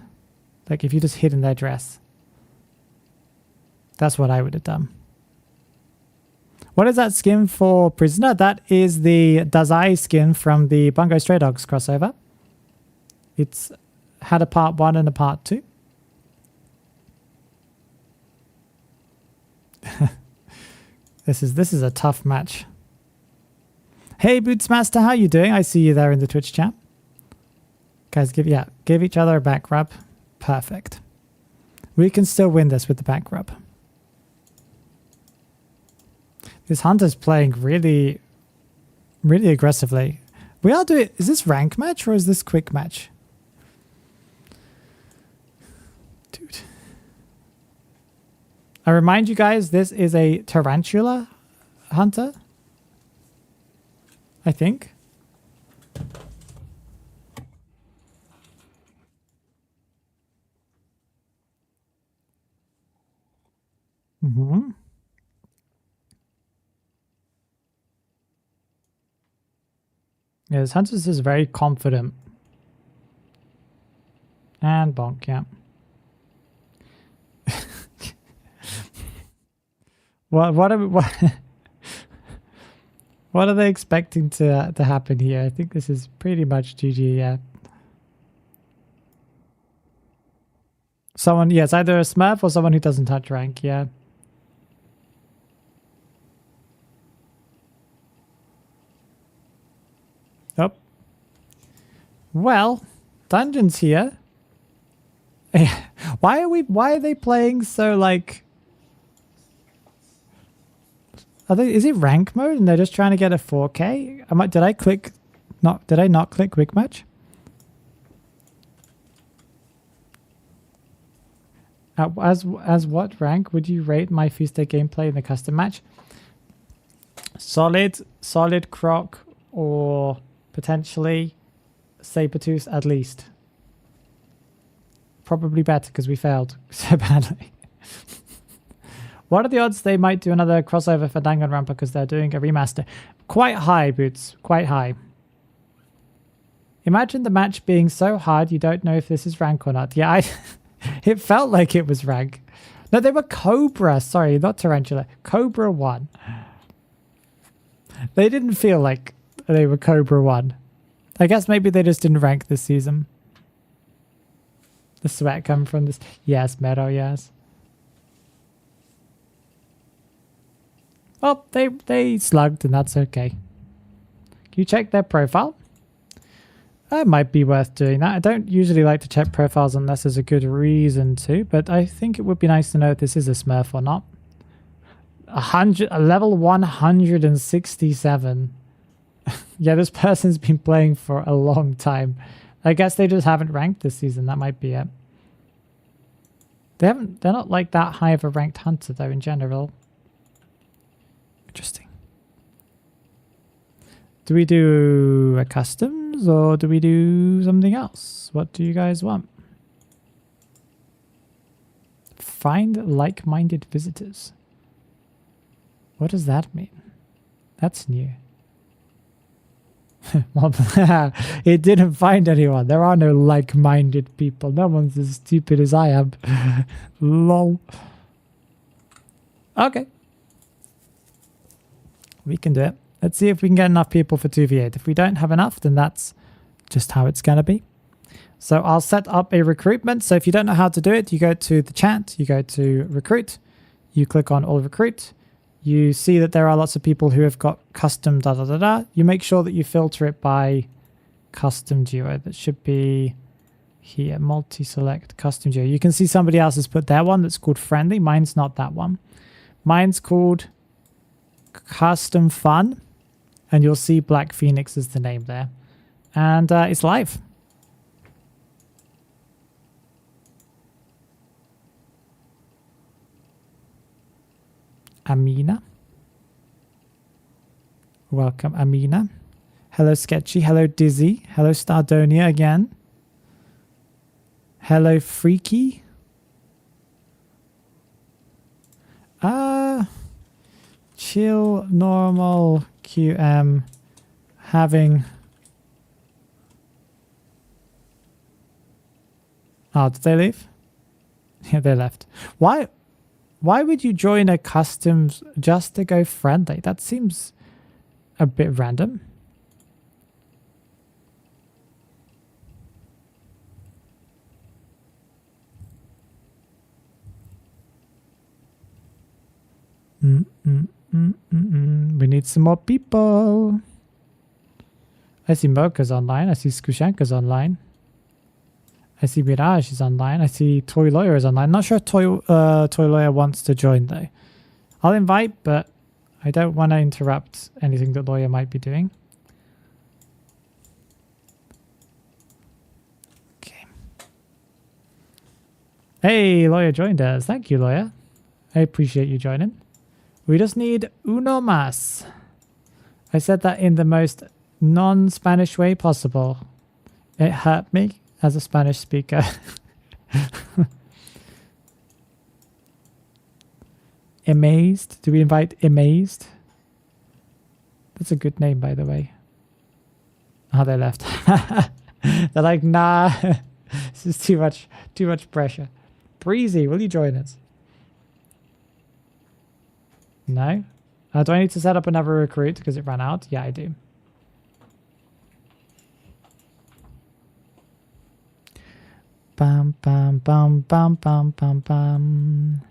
Speaker 1: Like, if you just hid in their dress. That's what I would have done. What is that skin for Prisoner? That is the Dazai skin from the Bungo Stray Dogs crossover. It's had a part 1 and a part 2. This is a tough match. Hey Bootsmaster, how you doing? I see you there in the Twitch chat. Guys, give each other a back rub. Perfect. We can still win this with the back rub. This hunter's playing really, really aggressively. We are doing... Is this rank match or is this quick match? Dude. I remind you guys, this is a tarantula hunter. I think. Mm-hmm. Yeah, this hunter is very confident. And bonk, yeah. What are they expecting to happen here? I think this is pretty much GG, yeah. Someone, yeah, it's either a smurf or someone who doesn't touch rank, yeah. Oh. Well, dungeons here. Why are they playing so like... is it rank mode and they're just trying to get a 4K? Did I not click quick match? As what rank would you rate my Feast Day gameplay in the custom match? Solid croc, or potentially Sabertooth at least. Probably better because we failed so badly. What are the odds they might do another crossover for Danganronpa because they're doing a remaster? Quite high, Boots. Quite high. Imagine the match being so hard you don't know if this is rank or not. Yeah, it felt like it was rank. No, they were Cobra. Sorry, not Tarantula. Cobra 1. They didn't feel like they were Cobra 1. I guess maybe they just didn't rank this season. The sweat come from this. Yes, Meadow, yes. Oh, they slugged and that's okay. you check their profile. It might be worth doing that. I don't usually like to check profiles unless there's a good reason to, but I think it would be nice to know if this is a Smurf or not. A level 167. Yeah, this person's been playing for a long time. I guess they just haven't ranked this season. That might be it. They're not like that high of a ranked hunter though in general. Interesting. Do we do a customs or do we do something else? What do you guys want? Find like-minded visitors. What does that mean? That's new. Well, it didn't find anyone. There are no like-minded people. No one's as stupid as I am. Lol. Okay. We can do it. Let's see if we can get enough people for 2v8. If we don't have enough, then that's just how it's going to be. So I'll set up a recruitment. So if you don't know how to do it, you go to the chat, you go to recruit, you click on all recruit. You see that there are lots of people who have got custom da-da-da-da. You make sure that you filter it by custom duo. That should be here, multi-select custom duo. You can see somebody else has put their one that's called friendly. Mine's not that one. Mine's called custom fun. And you'll see Black Phoenix is the name there. And it's live. Amina. Welcome, Amina. Hello, Sketchy. Hello, Dizzy. Hello, Stardonia again. Hello, Freaky. Chill, normal, QM, having... Oh, did they leave? Yeah, they left. Why would you join a customs just to go friendly? That seems a bit random. We need some more people. I see Mocha's online. I see Skushanka's online. I see Mirage is online. I see Toy Lawyer is online. Not sure if Toy Lawyer wants to join though. I'll invite, but I don't want to interrupt anything that Lawyer might be doing. Okay. Hey, Lawyer joined us. Thank you, Lawyer. I appreciate you joining. We just need uno más. I said that in the most non-Spanish way possible. It hurt me as a Spanish speaker. Amazed? Do we invite Amazed? That's a good name, by the way. Oh, they left. They're like, nah, this is too much pressure. Breezy, will you join us? No? Do I need to set up another recruit because it ran out? Yeah, I do. Bam, bam, bam, bam, bam, bam, bam.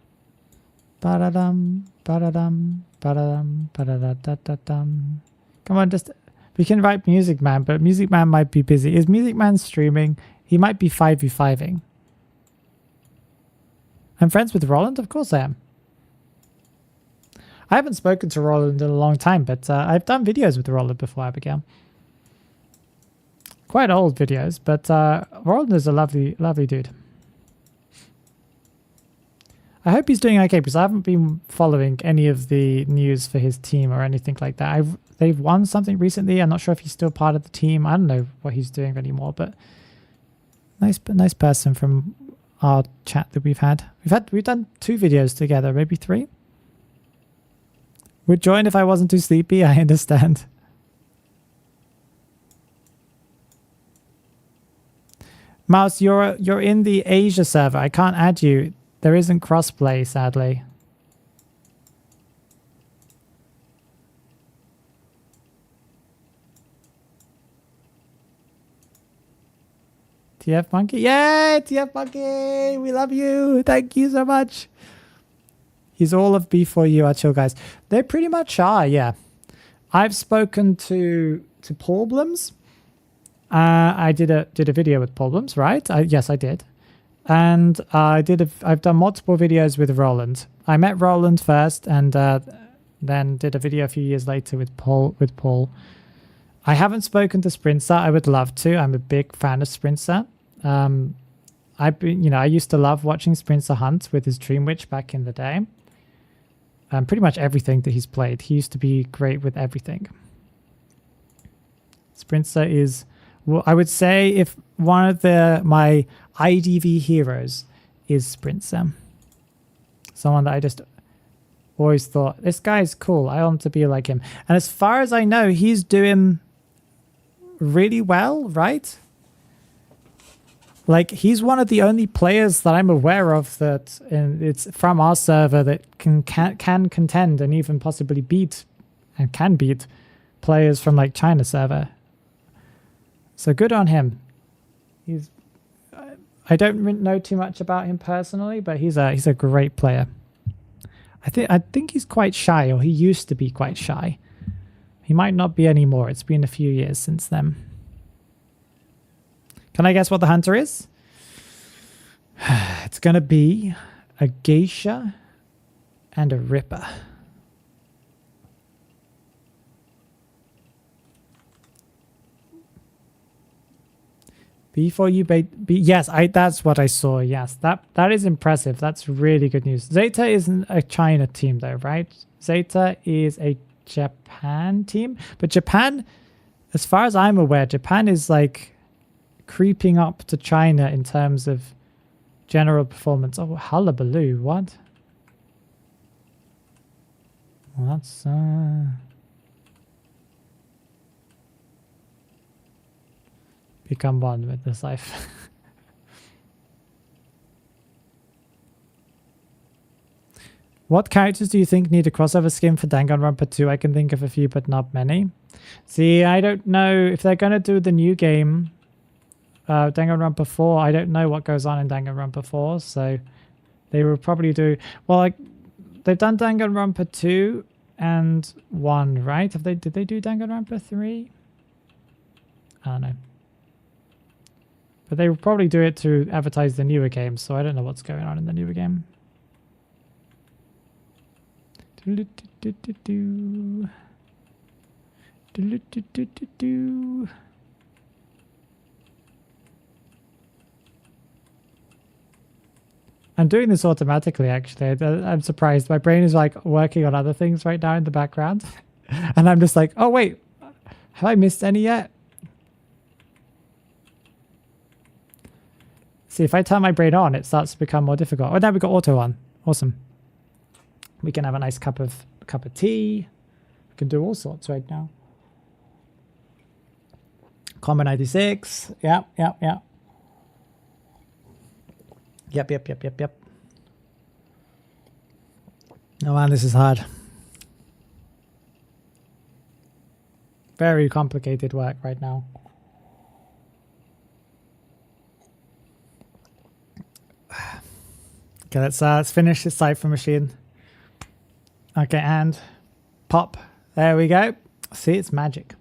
Speaker 1: Ba-da-dum, ba-da-dum, ba-da-dum, ba-da-da-da-da-dum. Come on, just... We can invite Music Man, but Music Man might be busy. Is Music Man streaming? He might be 5v5ing. I'm friends with Roland? Of course I am. I haven't spoken to Roland in a long time, but I've done videos with Roland before Abigail. Quite old videos, but Roland is a lovely, lovely dude. I hope he's doing okay, because I haven't been following any of the news for his team or anything like that. They've won something recently. I'm not sure if he's still part of the team. I don't know what he's doing anymore, but nice person from our chat that we've had. We've done 2 videos together, maybe 3. Would join if I wasn't too sleepy, I understand. Mouse, you're in the Asia server. I can't add you. There isn't crossplay, sadly. TF Monkey? Yay! TF Monkey! We love you! Thank you so much! He's all of B4U are chill guys. They pretty much are, yeah. I've spoken to to Problems. I did a video with Problems, right? Yes, I did. And I've done multiple videos with Roland. I met Roland first, and then did a video a few years later with Paul. I haven't spoken to Sprinter. I would love to. I'm a big fan of Sprinter. I used to love watching Sprinter hunt with his Dream Witch back in the day. Pretty much everything that he's played. He used to be great with everything. Sprinter is, well, I would say, if one of my IDV heroes is Sprinter. Someone that I just always thought, this guy is cool. I want to be like him. And as far as I know, he's doing really well, right? Like, he's one of the only players that I'm aware of that it's from our server that can contend and even possibly beat and can beat players from like China server. So good on him. I don't know too much about him personally, but he's a great player. I think he's quite shy, or he used to be quite shy. He might not be anymore. It's been a few years since then. Can I guess what the hunter is? It's going to be a geisha and a ripper. Before you yes, that's what I saw. Yes, that is impressive. That's really good news. Zeta isn't a China team though, right? Zeta is a Japan team, but Japan, as far as I'm aware, Japan is like creeping up to China in terms of general performance. Oh, hullabaloo, what? Well, that's become one with this life. What characters do you think need a crossover skin for Danganronpa 2? I can think of a few, but not many. See, I don't know if they're going to do the new game, Danganronpa 4. I don't know what goes on in Danganronpa 4, so they will probably do... Well, like, they've done Danganronpa 2 and 1, right? Did they do Danganronpa 3? I don't know. But they will probably do it to advertise the newer game, so I don't know what's going on in the newer game. I'm doing this automatically, actually. I'm surprised. My brain is like working on other things right now in the background. And I'm just like, oh, wait, have I missed any yet? See, if I turn my brain on, it starts to become more difficult. Oh, now we've got auto on. Awesome. We can have a nice cup of tea. We can do all sorts right now. Comma 96. Yep. Yep. Oh man, this is hard. Very complicated work right now. Okay, let's finish this cipher machine. Okay, and pop. There we go. See, it's magic.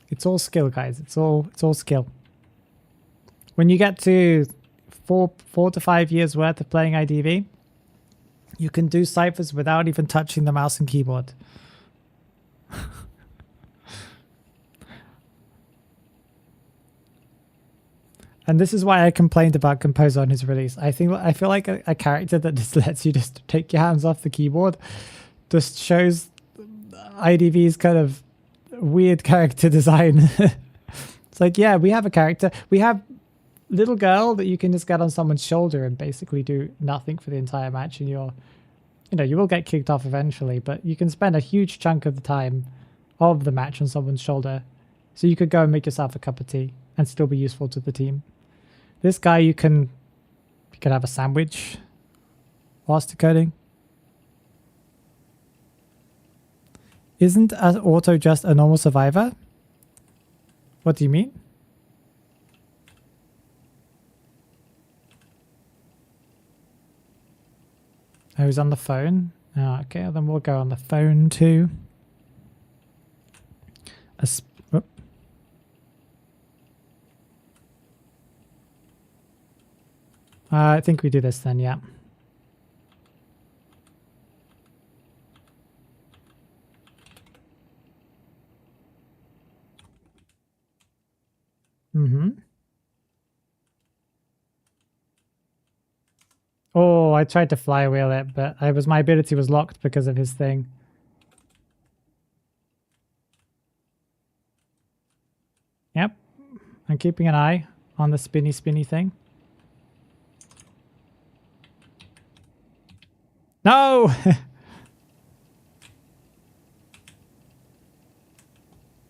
Speaker 1: It's all skill, guys. It's all skill. When you get to four to 5 years worth of playing IDV, you can do ciphers without even touching the mouse and keyboard. And this is why I complained about Composer on his release. I feel like a character that just lets you just take your hands off the keyboard just shows IDV's kind of weird character design. It's like, yeah, we have a character. We have little girl that you can just get on someone's shoulder and basically do nothing for the entire match, and you will get kicked off eventually, but you can spend a huge chunk of the time of the match on someone's shoulder. So you could go and make yourself a cup of tea and still be useful to the team. This guy, you can have a sandwich whilst decoding. Isn't an auto just a normal survivor? What do you mean? Oh, he's on the phone? Oh, okay, then we'll go on the phone too. Whoop. I think we do this then, yeah. Mm-hmm. Oh, I tried to flywheel it, but my ability was locked because of his thing. Yep. I'm keeping an eye on the spinny thing. No!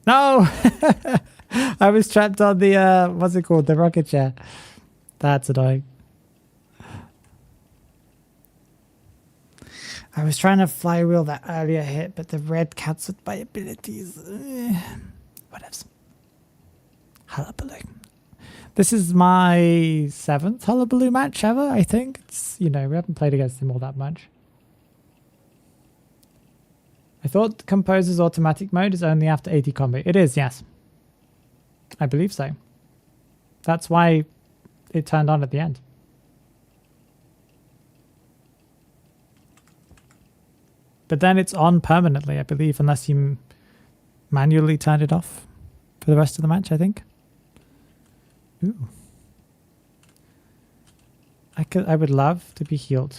Speaker 1: No! I was trapped on the, what's it called? The rocket chair. That's annoying. I was trying to flywheel that earlier hit, but the red cancelled my abilities. Whatevs. Hullabaloo. This is my 7th Hullabaloo match ever, I think. It's, you know, we haven't played against him all that much. I thought Composer's automatic mode is only after 80 combo. It is, yes. I believe so. That's why it turned on at the end. But then it's on permanently, I believe, unless you manually turn it off for the rest of the match, I think. Ooh. I would love to be healed.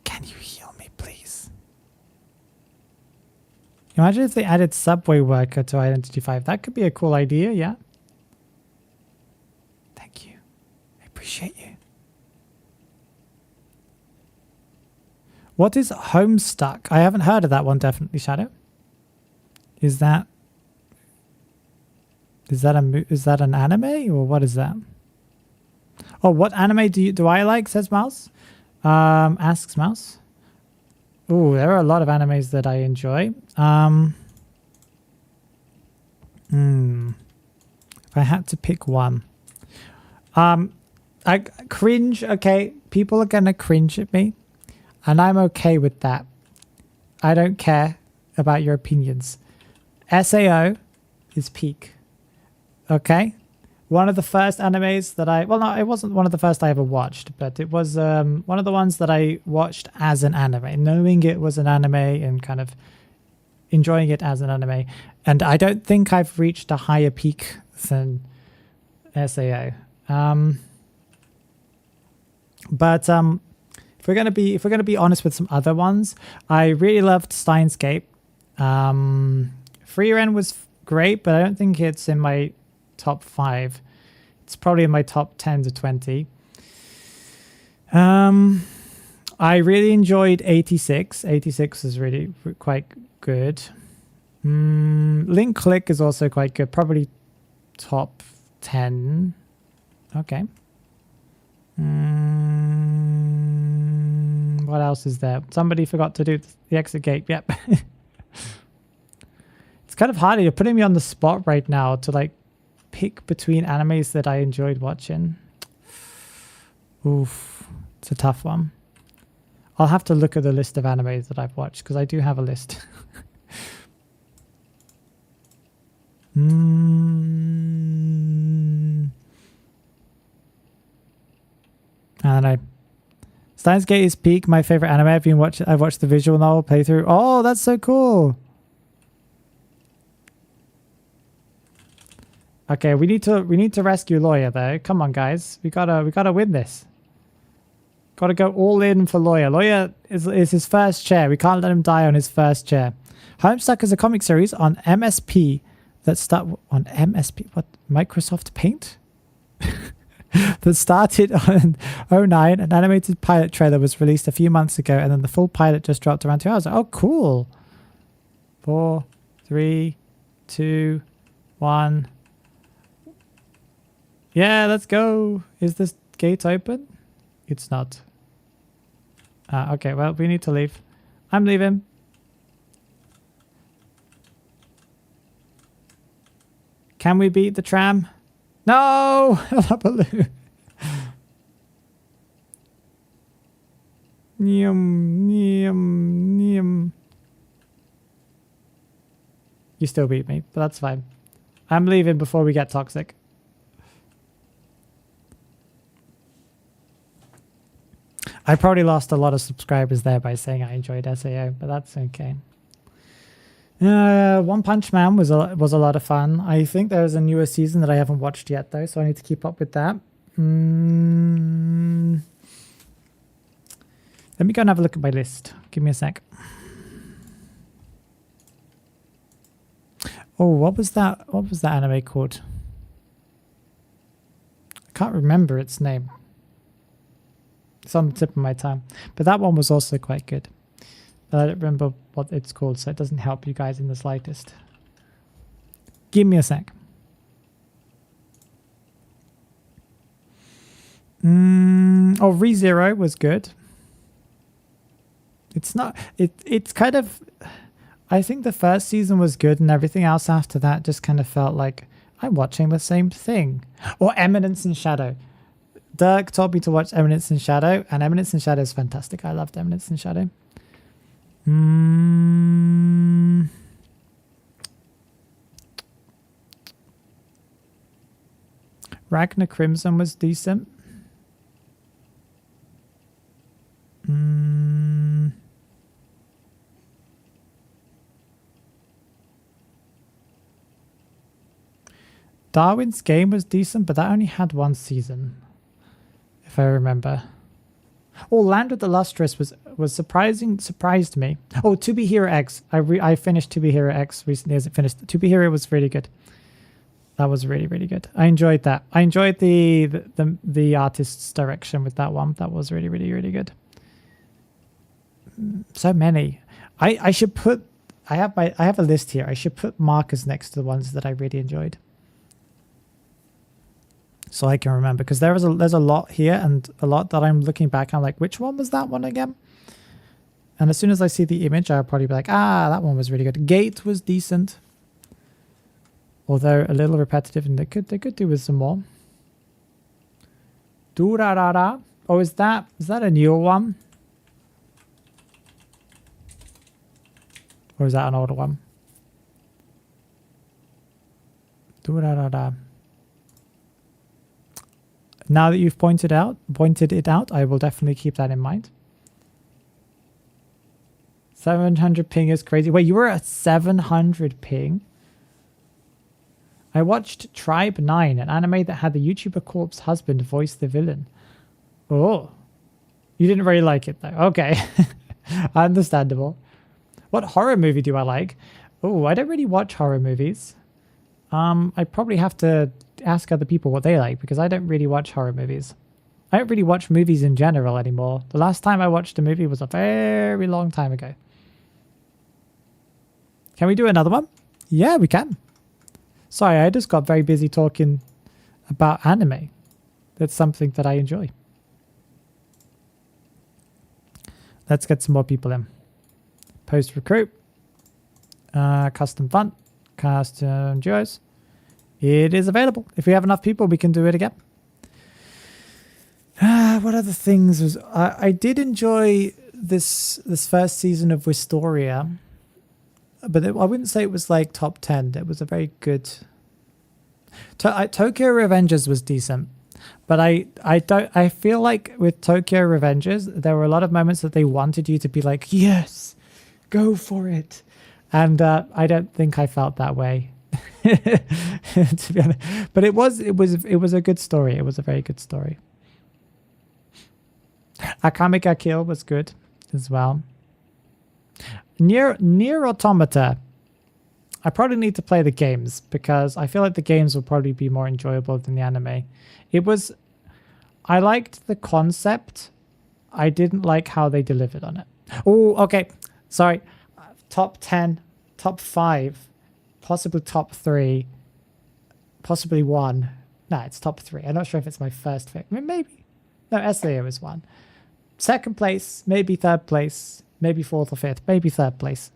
Speaker 1: Can you heal me, please? Imagine if they added Subway Worker to Identity 5. That could be a cool idea, yeah? Thank you. I appreciate you. What is Homestuck? I haven't heard of that one, definitely, Shadow. Is that an anime or what is that? Oh, what anime do I like, says Mouse? Asks Mouse. Ooh, there are a lot of animes that I enjoy. If I had to pick one. I cringe, okay, people are gonna cringe at me. And I'm okay with that. I don't care about your opinions. SAO is peak. Okay? One of the first animes that well, no, it wasn't one of the first I ever watched, but it was one of the ones that I watched as an anime, knowing it was an anime and kind of enjoying it as an anime. And I don't think I've reached a higher peak than SAO. If we're gonna be honest with some other ones, I really loved Steins Gate. Free Ren was great, but I don't think it's in my top 5. It's probably in my top 10 to 20. I really enjoyed 86. 86 is really quite good. Link Click is also quite good. Probably top 10. Okay. What else is there? Somebody forgot to do the exit gate. Yep. It's kind of hard. You're putting me on the spot right now to like pick between animes that I enjoyed watching. Oof. It's a tough one. I'll have to look at the list of animes that I've watched because I do have a list. I don't know. Steins Gate is peak. My favorite anime. I've watched the visual novel playthrough. Oh, that's so cool. Okay, we need to rescue Lawyer though. Come on, guys. We gotta win this. Gotta go all in for Lawyer. Lawyer is his first chair. We can't let him die on his first chair. Homestuck is a comic series on MSP that on MSP. What? Microsoft Paint? That started on 09. An animated pilot trailer was released a few months ago, and then the full pilot just dropped around 2 hours. Oh, cool. 4, 3, 2, 1. Yeah, let's go. Is this gate open? It's not. Okay, well, we need to leave. I'm leaving. Can we beat the tram? No! Balloon. Yum, yum, You still beat me, but that's fine. I'm leaving before we get toxic. I probably lost a lot of subscribers there by saying I enjoyed SAO, but that's okay. One Punch Man was a lot of fun. I think there's a newer season that I haven't watched yet though, so I need to keep up with that. Let me go and have a look at my list. Give me a sec. Oh, what was that? What was that anime called? I can't remember its name. It's on the tip of my tongue. But that one was also quite good. But I don't remember what it's called, so it doesn't help you guys in the slightest. Give me a sec. Oh, ReZero was good. It's not... It's kind of... I think the first season was good and everything else after that just kind of felt like I'm watching the same thing. Or Eminence in Shadow. Dirk taught me to watch Eminence in Shadow, and Eminence in Shadow is fantastic. I loved Eminence in Shadow. Ragnar Crimson was decent. Darwin's Game was decent, but that only had one season, if I remember. Oh, Land of the Lustrous surprised me. Oh, To Be Hero X. I finished To Be Hero X recently as it finished. To Be Hero was really good. That was really, really good. I enjoyed that. I enjoyed the artist's direction with that one. That was really, really, really good. So many. I should put... I have a list here. I should put markers next to the ones that I really enjoyed, so I can remember, because there's a lot here and a lot that I'm looking back. I'm like, which one was that one again? And as soon as I see the image, I'll probably be like, ah, that one was really good. Gate was decent, although a little repetitive, and they could do with some more. Durarara. Oh, is that a newer one? Or is that an older one? Durarara. Now that you've pointed it out, I will definitely keep that in mind. 700 ping is crazy. Wait, you were at 700 ping? I watched Tribe 9, an anime that had the YouTuber Corp's husband voice the villain. Oh. You didn't really like it though. Okay. Understandable. What horror movie do I like? Oh, I don't really watch horror movies. I probably have to ask other people what they like, because I don't really watch horror movies. I don't really watch movies in general anymore. The last time I watched a movie was a very long time ago. Can we do another one? Yeah, we can. Sorry, I just got very busy talking about anime. That's something that I enjoy. Let's get some more people in. Post recruit. Custom font. Custom duos. It is available. If we have enough people, we can do it again. What other things was... I did enjoy this first season of Wistoria, but I wouldn't say it was like top 10. It was a very good... Tokyo Revengers was decent, but I feel like with Tokyo Revengers, there were a lot of moments that they wanted you to be like, yes, go for it. And I don't think I felt that way. To be honest, but it was a good story. It was a very good story. Akame ga Kill was good as well. Nier Automata. I probably need to play the games, because I feel like the games will probably be more enjoyable than the anime. I liked the concept. I didn't like how they delivered on it. Oh, okay. Sorry. Top 10, top 5. Possibly top 3, possibly 1. No, it's top 3. I'm not sure if it's my first pick. I mean, maybe. No, SAO is 1. Second place, maybe third place, maybe 4th or 5th, maybe third place.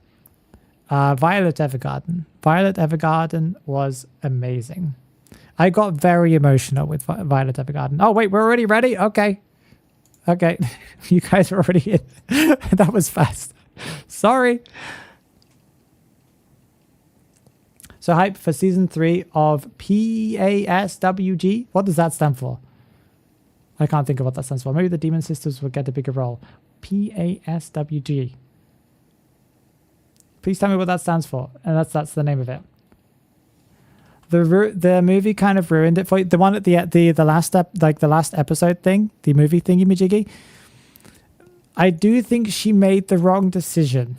Speaker 1: Violet Evergarden. Violet Evergarden was amazing. I got very emotional with Violet Evergarden. Oh, wait, we're already ready? Okay. Okay. You guys are already in. That was fast. Sorry. So hype for season 3 of PASWG. What does that stand for? I can't think of what that stands for. Maybe the Demon Sisters will get a bigger role. PASWG. Please tell me what that stands for. And that's the name of it. The movie kind of ruined it for you. The one at the last step, like the last episode thing, the movie thingy majiggy. I do think she made the wrong decision.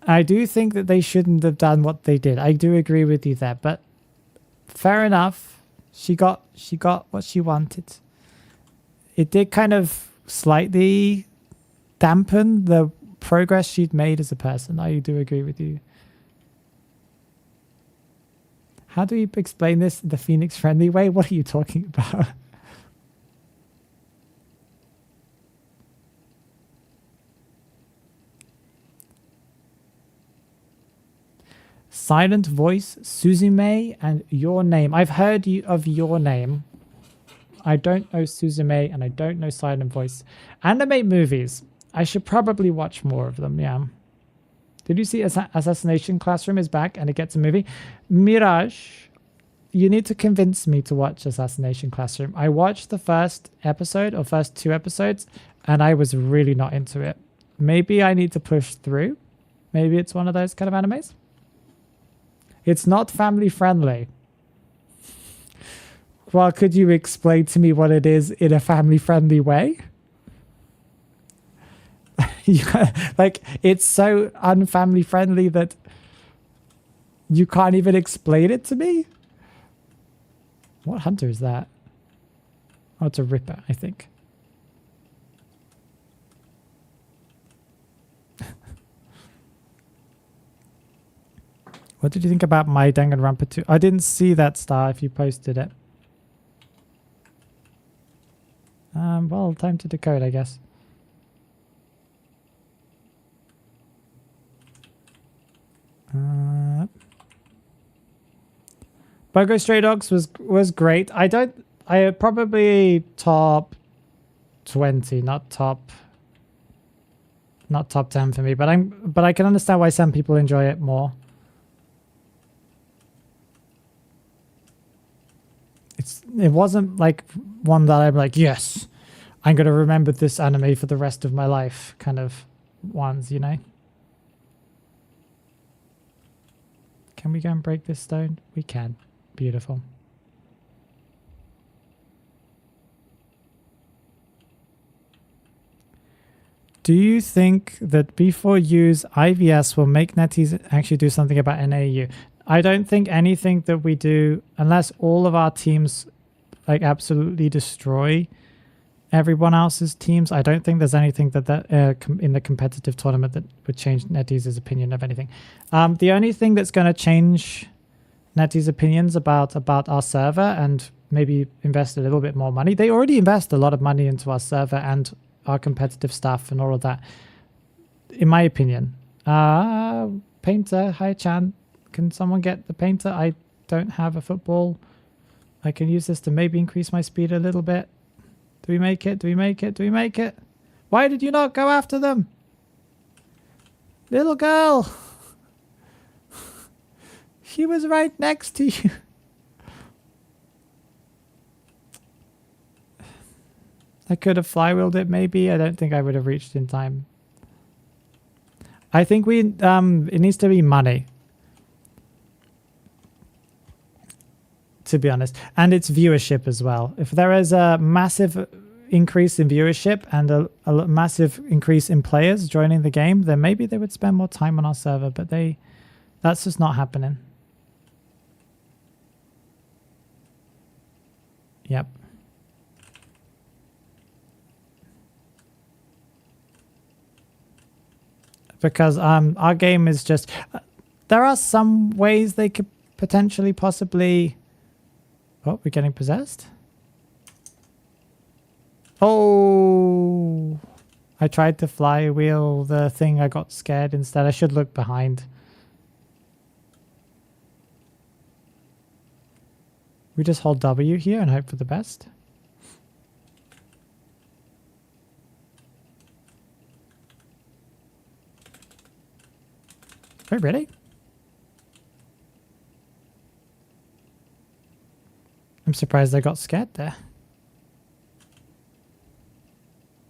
Speaker 1: I do think that they shouldn't have done what they did. I do agree with you there, but fair enough. She got what she wanted. It did kind of slightly dampen the progress she'd made as a person. I do agree with you. How do you explain this the Phoenix friendly way? What are you talking about? Silent Voice, Suzume, and Your Name. I've heard of Your Name. I don't know Suzume, and I don't know Silent Voice. Anime movies. I should probably watch more of them, yeah. Did you see Assassination Classroom is back and it gets a movie? Mirage, you need to convince me to watch Assassination Classroom. I watched the first episode or first 2 episodes and I was really not into it. Maybe I need to push through. Maybe it's one of those kind of animes. It's not family friendly. Well, could you explain to me what it is in a family friendly way? Like, it's so unfamily friendly that you can't even explain it to me? What hunter is that? Oh, it's a ripper, I think. What did you think about My Danganronpa 2? I didn't see that star if you posted it. Well, time to decode, I guess. Bogo Stray Dogs was great. I probably top 20, not top 10 for me, but I can understand why some people enjoy it more. It wasn't like one that I'm like, yes, I'm gonna remember this anime for the rest of my life kind of ones, you know. Can we go and break this stone? We can. Beautiful. Do you think that B4U's IVS will make NetEase actually do something about NAU? I don't think anything that we do, unless all of our teams like absolutely destroy everyone else's teams, I don't think there's anything that in the competitive tournament that would change NetEase's opinion of anything. The only thing that's going to change NetEase's opinions about our server and maybe invest a little bit more money. They already invest a lot of money into our server and our competitive stuff and all of that, in my opinion. Painter, hi Chan. Can someone get the painter? I don't have a football. I can use this to maybe increase my speed a little bit. Do we make it? Do we make it? Do we make it? Why did you not go after them? Little girl. She was right next to you. I could have flywheeled it maybe. I don't think I would have reached in time. I think it needs to be money. To be honest. And it's viewership as well. If there is a massive increase in viewership and a massive increase in players joining the game, then maybe they would spend more time on our server, but that's just not happening. Yep. Because our game is just... there are some ways they could potentially possibly... Oh, we're getting possessed? Oh! I tried to flywheel the thing. I got scared instead. I should look behind. We just hold W here and hope for the best. Wait, really? I'm surprised I got scared there.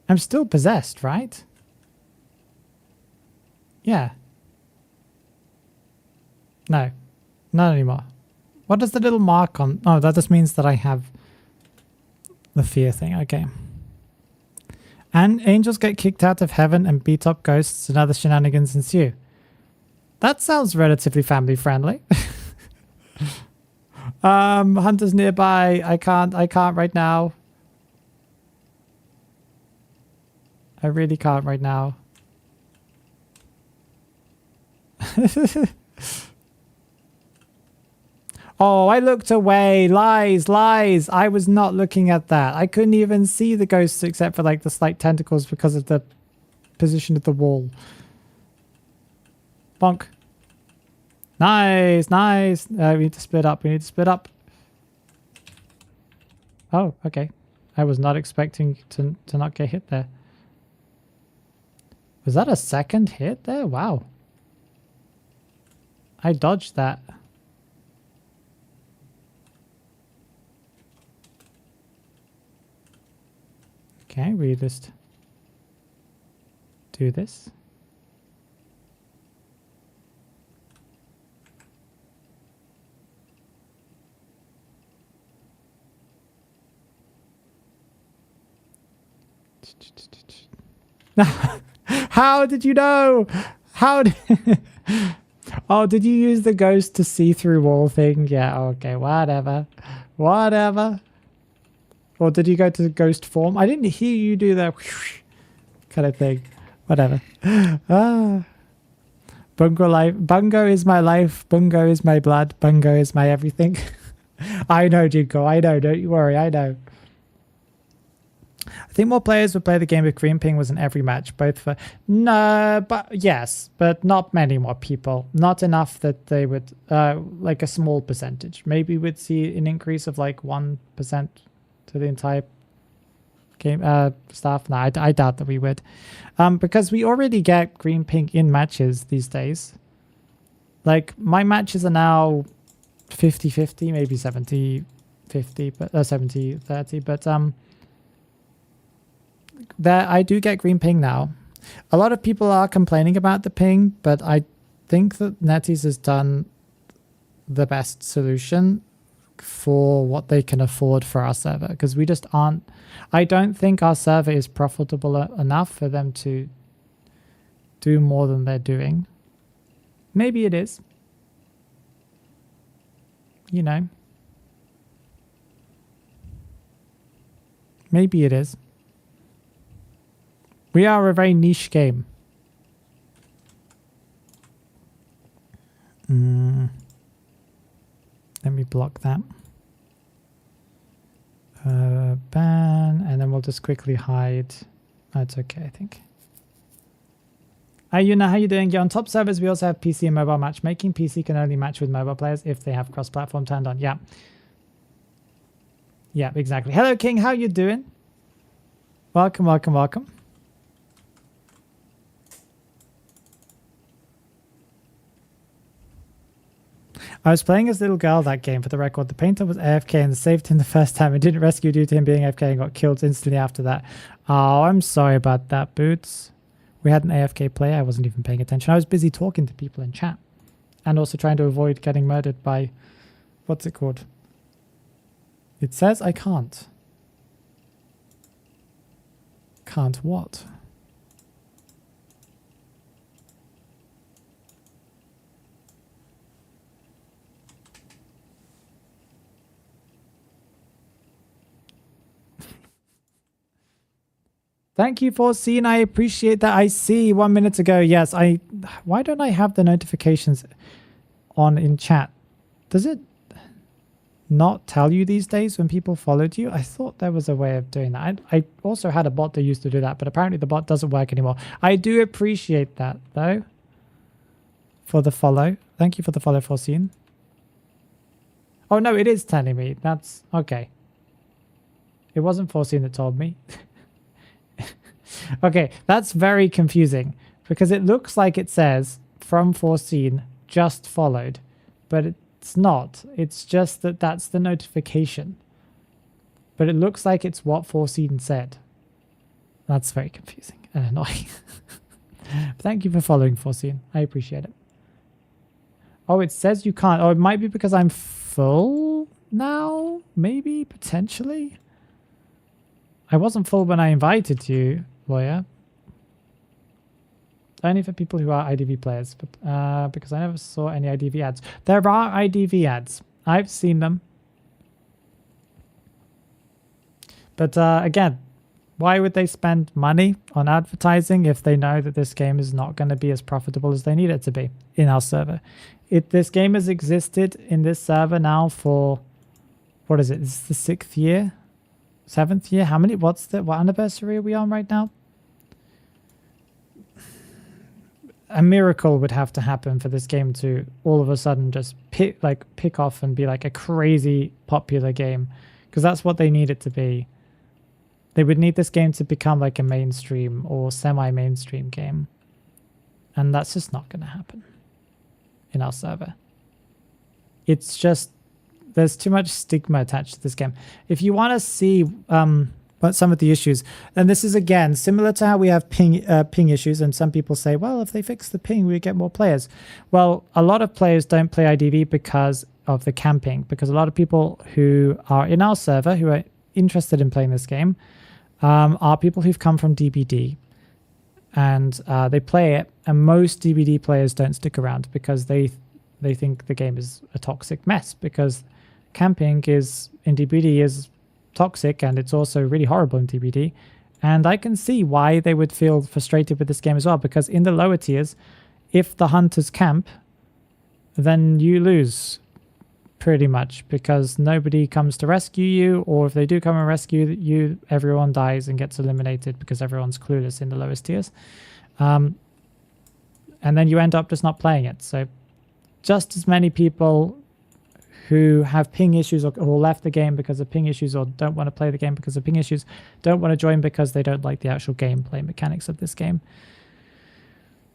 Speaker 1: I'm still possessed, right? Yeah. No. Not anymore. What does the little mark on... Oh, that just means that I have the fear thing. Okay. And angels get kicked out of heaven and beat up ghosts and other shenanigans ensue. That sounds relatively family friendly. Hunters nearby. I can't right now. I really can't right now. Oh, I looked away. Lies, lies. I was not looking at that. I couldn't even see the ghosts except for like the slight tentacles because of the position of the wall. Bonk. Nice, nice. We need to split up. We need to split up. Oh, okay. I was not expecting to not get hit there. Was that a second hit there? Wow. I dodged that. Okay, we just do this. How did you know? How did... Oh, did you use the ghost to see through wall thing? Yeah, okay, whatever. Whatever. Or did you go to the ghost form? I didn't hear you do that kind of thing. Whatever. Ah. Bungo life. Bungo is my life. Bungo is my blood. Bungo is my everything. I know, Jinko. I know. Don't you worry. I know. I think more players would play the game if green ping was in every match, both for... No, but yes, but not many more people. Not enough that they would... like a small percentage. Maybe we'd see an increase of like 1% to the entire game staff. No, I doubt that we would. Because we already get green ping in matches these days. Like, my matches are now 50-50, maybe 70-50, but 70-30, but... There, I do get green ping now. A lot of people are complaining about the ping, but I think that NetEase has done the best solution for what they can afford for our server, because we just aren't... I don't think our server is profitable enough for them to do more than they're doing. Maybe it is. You know. Maybe it is. We are a very niche game. Let me block that. Ban, and then we'll just quickly hide. Oh, it's okay, I think. Hi, Yuna, how you doing? Yeah, on top servers, we also have PC and mobile matchmaking. PC can only match with mobile players if they have cross-platform turned on. Yeah. Yeah, exactly. Hello, King. How you doing? Welcome, welcome, welcome. I was playing as little girl that game, for the record. The painter was AFK and saved him the first time and didn't rescue due to him being AFK and got killed instantly after that. Oh, I'm sorry about that, Boots. We had an AFK player. I wasn't even paying attention. I was busy talking to people in chat and also trying to avoid getting murdered by... What's it called? It says I can't. Can't what? Thank you for seeing. I appreciate that. I see 1 minute ago. Yes, why don't I have the notifications on in chat? Does it not tell you these days when people followed you? I thought there was a way of doing that. I also had a bot that used to do that, but apparently the bot doesn't work anymore. I do appreciate that though. For the follow. Thank you for the follow, Foreseen. Oh no, it is telling me. That's okay. It wasn't Foreseen that told me. Okay, that's very confusing because it looks like it says from Foreseen just followed, but it's not. It's just that that's the notification. But it looks like it's what Foreseen said. That's very confusing and annoying. Thank you for following, Foreseen. I appreciate it. Oh, it says you can't. Oh, it might be because I'm full now? Maybe? Potentially? I wasn't full when I invited you, Lawyer. Only for people who are IDV players. But, because I never saw any IDV ads. There are IDV ads. I've seen them. But again, why would they spend money on advertising if they know that this game is not going to be as profitable as they need it to be in our server? This game has existed in this server now for, what is it? This is the 6th year? 7th year? How many? What anniversary are we on right now? A miracle would have to happen for this game to all of a sudden just pick off and be like a crazy popular game, because that's what they need it to be. They would need this game to become like a mainstream or semi-mainstream game. And that's just not going to happen in our server. It's just, there's too much stigma attached to this game. If you want to see what some of the issues, and this is again similar to how we have ping issues, and some people say, well, if they fix the ping, we get more players. Well, a lot of players don't play IDV because of the camping, because a lot of people who are in our server who are interested in playing this game are people who've come from DBD, and they play it, and most DBD players don't stick around because they think the game is a toxic mess, because camping is in DBD is toxic, and it's also really horrible in DBD. And I can see why they would feel frustrated with this game as well, because in the lower tiers, if the hunters camp, then you lose pretty much, because nobody comes to rescue you, or if they do come and rescue you, everyone dies and gets eliminated because everyone's clueless in the lowest tiers. And then you end up just not playing it. So just as many people who have ping issues or left the game because of ping issues, or don't want to play the game because of ping issues, don't want to join because they don't like the actual gameplay mechanics of this game.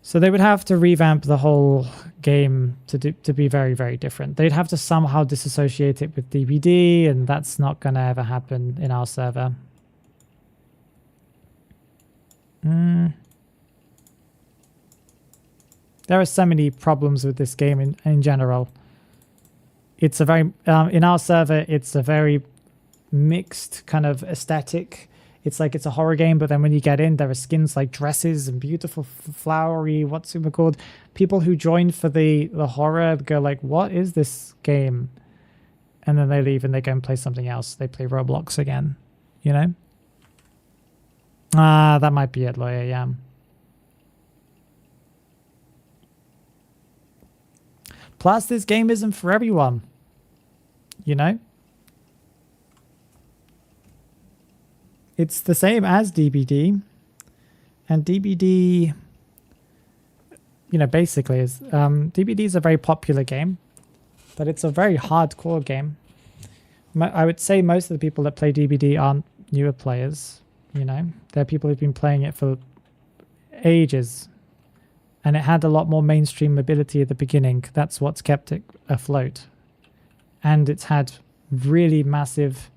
Speaker 1: So they would have to revamp the whole game to be very, very different. They'd have to somehow disassociate it with DBD, and that's not going to ever happen in our server. There are so many problems with this game in general. It's a very, in our server, it's a very mixed kind of aesthetic. It's like it's a horror game, but then when you get in, there are skins like dresses and beautiful flowery, what's it called? People who join for the horror go like, what is this game? And then they leave and they go and play something else. They play Roblox again, you know? That might be it, Lawyer, yeah. Plus, this game isn't for everyone, you know? It's the same as DBD, and DBD, you know, basically is, DBD is a very popular game, but it's a very hardcore game. I would say most of the people that play DBD aren't newer players, you know? They're people who've been playing it for ages, and it had a lot more mainstream mobility at the beginning. That's what's kept it afloat. And it's had really massive,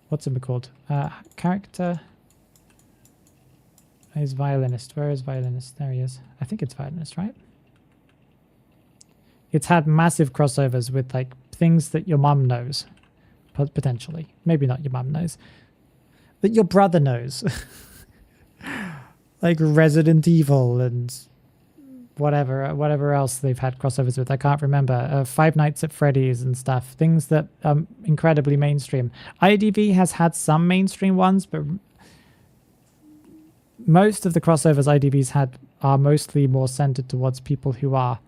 Speaker 1: what's it called? Character is violinist. Where is violinist? There he is. I think it's violinist, right? It's had massive crossovers with like things that your mum knows, potentially. Maybe not your mum knows, that your brother knows, like Resident Evil and whatever else they've had crossovers with. I can't remember. Five Nights at Freddy's and stuff. Things that are incredibly mainstream. IDV has had some mainstream ones, but most of the crossovers IDV's had are mostly more centered towards people who are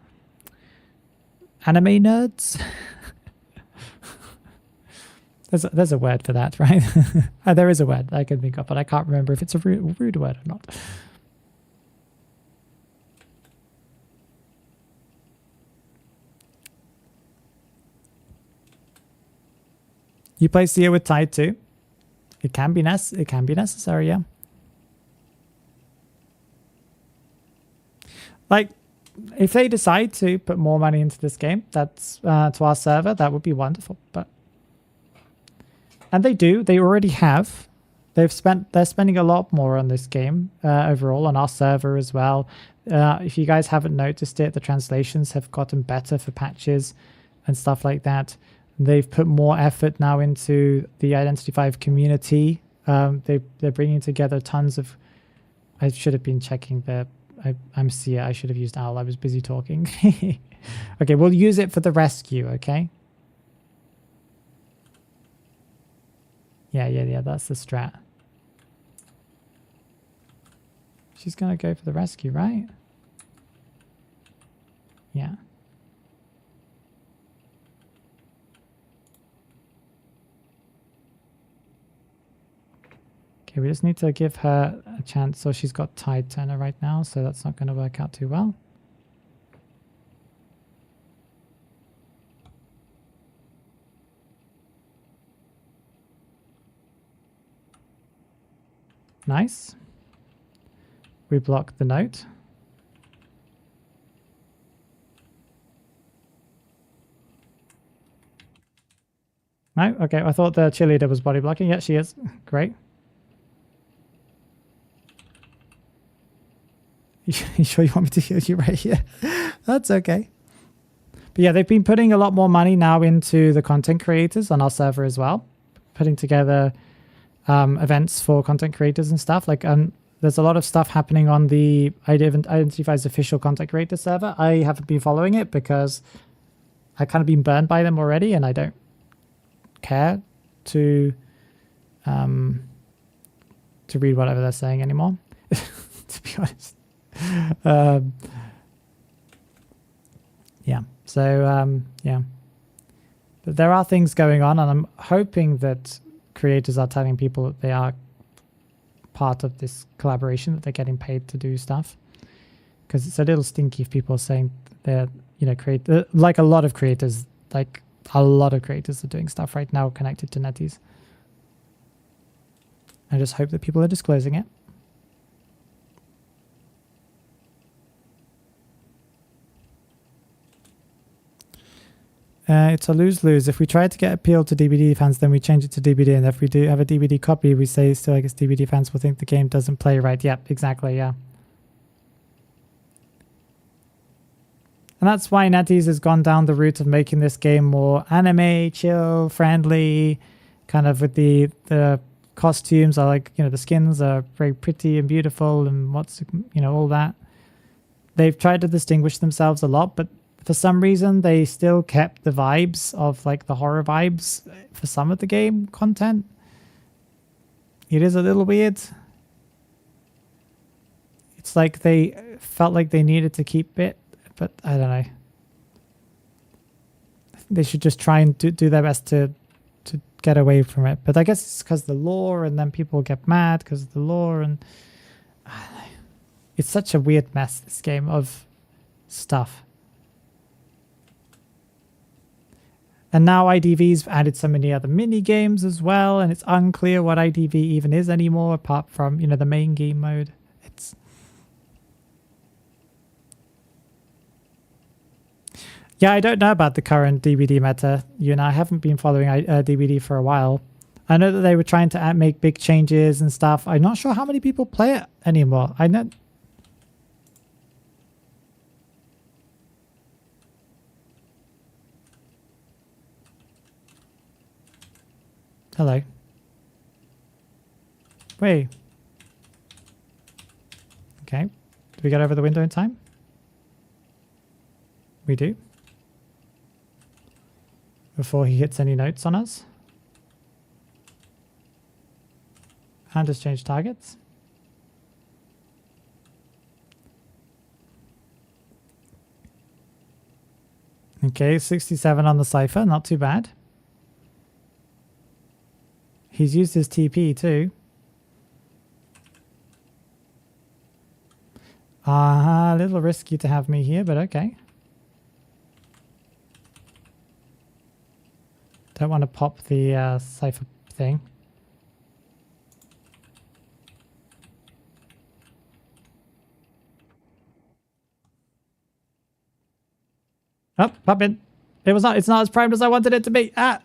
Speaker 1: anime nerds. There's a word for that, right? There is a word I can think of, but I can't remember if it's a rude word or not. You play Sia with Tide too? It can be necessary, yeah. Like, if they decide to put more money into this game, that's to our server, that would be wonderful. But And they already have. They're spending a lot more on this game overall, on our server as well. If you guys haven't noticed it, the translations have gotten better for patches and stuff like that. They've put more effort now into the Identity V community. They're bringing together tons of... I should have been checking I'm Sia. I should have used OWL. I was busy talking. Okay, we'll use it for the rescue, okay? Yeah, that's the strat. She's gonna go for the rescue, right? Yeah. Okay, we just need to give her a chance. So she's got tide turner right now, so that's not gonna work out too well. Nice. We block the note. No? Okay, I thought the cheerleader was body blocking. Yeah, she is. Great. You sure you want me to heal you right here? That's okay. But yeah, they've been putting a lot more money now into the content creators on our server as well. Putting together events for content creators and stuff. Like there's a lot of stuff happening on the Identity V's official content creator server. I haven't been following it because I kind of been burned by them already, and I don't care to read whatever they're saying anymore. To be honest. Yeah. So yeah. But there are things going on, and I'm hoping that creators are telling people that they are part of this collaboration, that they're getting paid to do stuff, because it's a little stinky if people are saying they're, you know, like a lot of creators are doing stuff right now connected to NetEase. I just hope that people are disclosing it. It's a lose-lose. If we try to get appeal to DBD fans, then we change it to DBD. And if we do have a DBD copy, we say still, I guess DBD fans will think the game doesn't play right. Yep, exactly, yeah. And that's why NetEase has gone down the route of making this game more anime, chill, friendly, kind of with the costumes are like, you know, the skins are very pretty and beautiful and all that. They've tried to distinguish themselves a lot, but for some reason, they still kept the vibes of like the horror vibes for some of the game content. It is a little weird. It's like they felt like they needed to keep it, but I don't know. I think they should just try and do their best to get away from it. But I guess it's because the lore, and then people get mad because of the lore, and I don't know. It's such a weird mess, this game, of stuff. And now IDV's added so many other mini games as well, and it's unclear what IDV even is anymore, apart from, you know, the main game mode. It's yeah, I don't know about the current DBD meta. You know, I haven't been following DBD for a while. I know that they were trying to make big changes and stuff. I'm not sure how many people play it anymore. I know. Hello. Wait. Okay. Did we get over the window in time? We do. Before he hits any notes on us. And just change targets. Okay, 67 on the cipher, not too bad. He's used his TP too. A little risky to have me here, but okay. Don't want to pop the cipher thing. Oh, pop in. It's not as primed as I wanted it to be. Ah!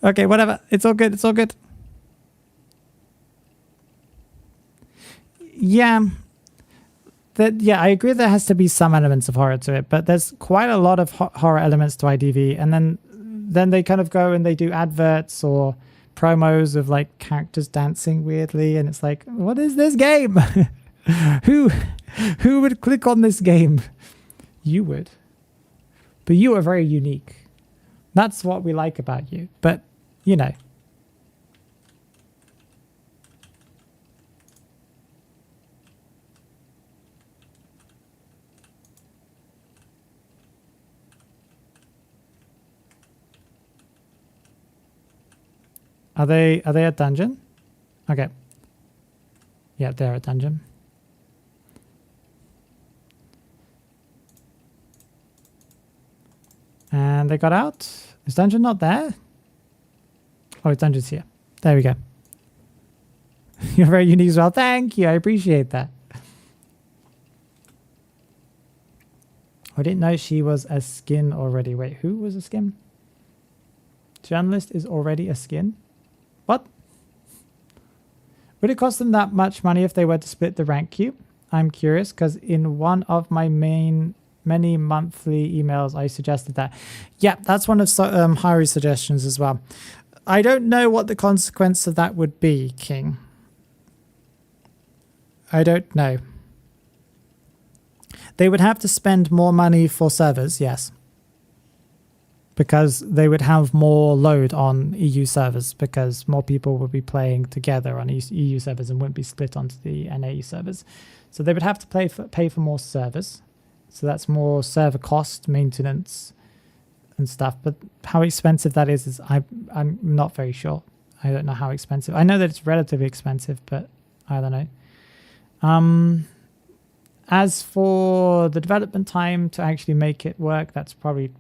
Speaker 1: Okay, whatever. It's all good. It's all good. Yeah. Yeah, I agree there has to be some elements of horror to it, but there's quite a lot of horror elements to IDV. And then they kind of go and they do adverts or promos of like characters dancing weirdly. And it's like, what is this game? Who would click on this game? You would. But you are very unique. That's what we like about you. But, you know. Are they a dungeon? Okay. Yeah, they're a dungeon. And they got out. Is dungeon not there? Oh, dungeon's here. There we go. You're very unique as well. Thank you. I appreciate that. I didn't know she was a skin already. Wait, who was a skin? Journalist is already a skin? What? Would it cost them that much money if they were to split the rank queue? I'm curious because in one of my many monthly emails I suggested that. Yeah, that's one of Haru's suggestions as well. I don't know what the consequence of that would be, King. I don't know. They would have to spend more money for servers, yes. Because they would have more load on EU servers because more people would be playing together on EU servers and wouldn't be split onto the NAE servers. So they would have to pay for more servers. So that's more server cost, maintenance and stuff. But how expensive that is I'm not very sure. I don't know how expensive. I know that it's relatively expensive, but I don't know. As for the development time to actually make it work, that's probably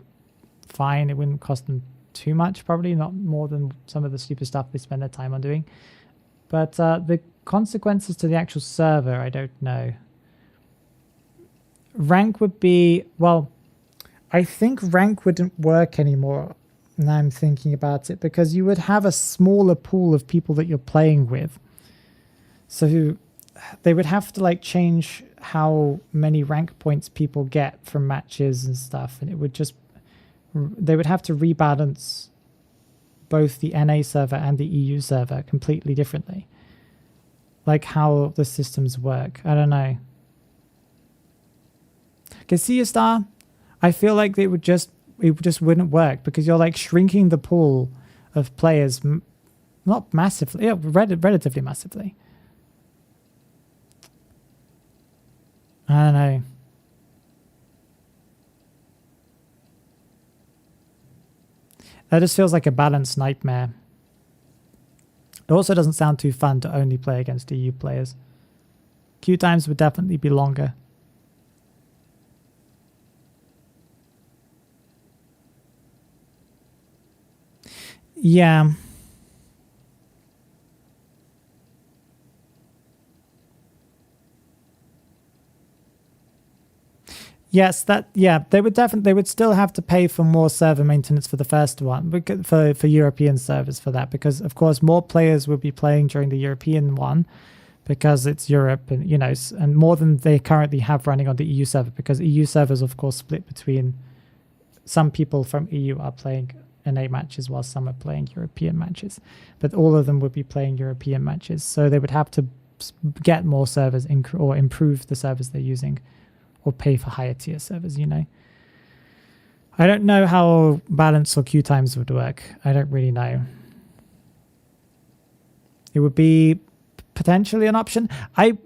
Speaker 1: fine. It wouldn't cost them too much, probably not more than some of the stupid stuff they spend their time on doing. But the consequences to the actual server, I don't know. Rank would be, well, I think rank wouldn't work anymore. Now I'm thinking about it, because you would have a smaller pool of people that you're playing with. So they would have to like change how many rank points people get from matches and stuff, and it would just, they would have to rebalance both the NA server and the EU server completely differently. Like how the systems work. I don't know. Okay, see a star? I feel like it just wouldn't work because you're like shrinking the pool of players, not massively, yeah, relatively massively. I don't know. That just feels like a balanced nightmare. It also doesn't sound too fun to only play against EU players. Queue times would definitely be longer. Yeah. Yes, they would still have to pay for more server maintenance for the first one, for European servers for that, because of course more players will be playing during the European one because it's Europe, and and more than they currently have running on the EU server, because EU servers of course split between some people from EU are playing NA matches while some are playing European matches, but all of them would be playing European matches, so they would have to get more servers or improve the servers they're using, or pay for higher tier servers, I don't know how balance or queue times would work. I don't really know. It would be potentially an option. I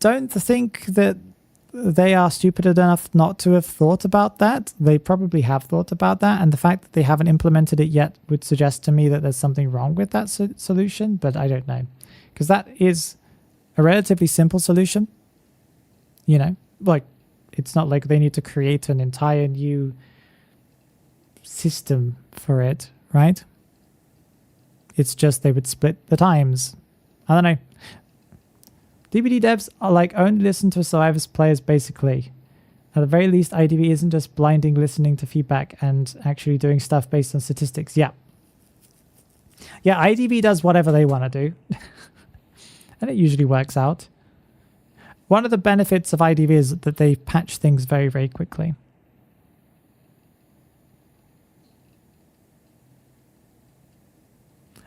Speaker 1: don't think that they are stupid enough not to have thought about that. They probably have thought about that, and the fact that they haven't implemented it yet would suggest to me that there's something wrong with that solution, but I don't know. Because that is a relatively simple solution, like it's not like they need to create an entire new system for it, right? It's just they would split the times. I don't know. DBD devs are like only listen to Survivors players basically. At the very least, IDV isn't just blinding listening to feedback and actually doing stuff based on statistics. Yeah. Yeah, IDV does whatever they want to do. And it usually works out. One of the benefits of IDV is that they patch things very, very quickly.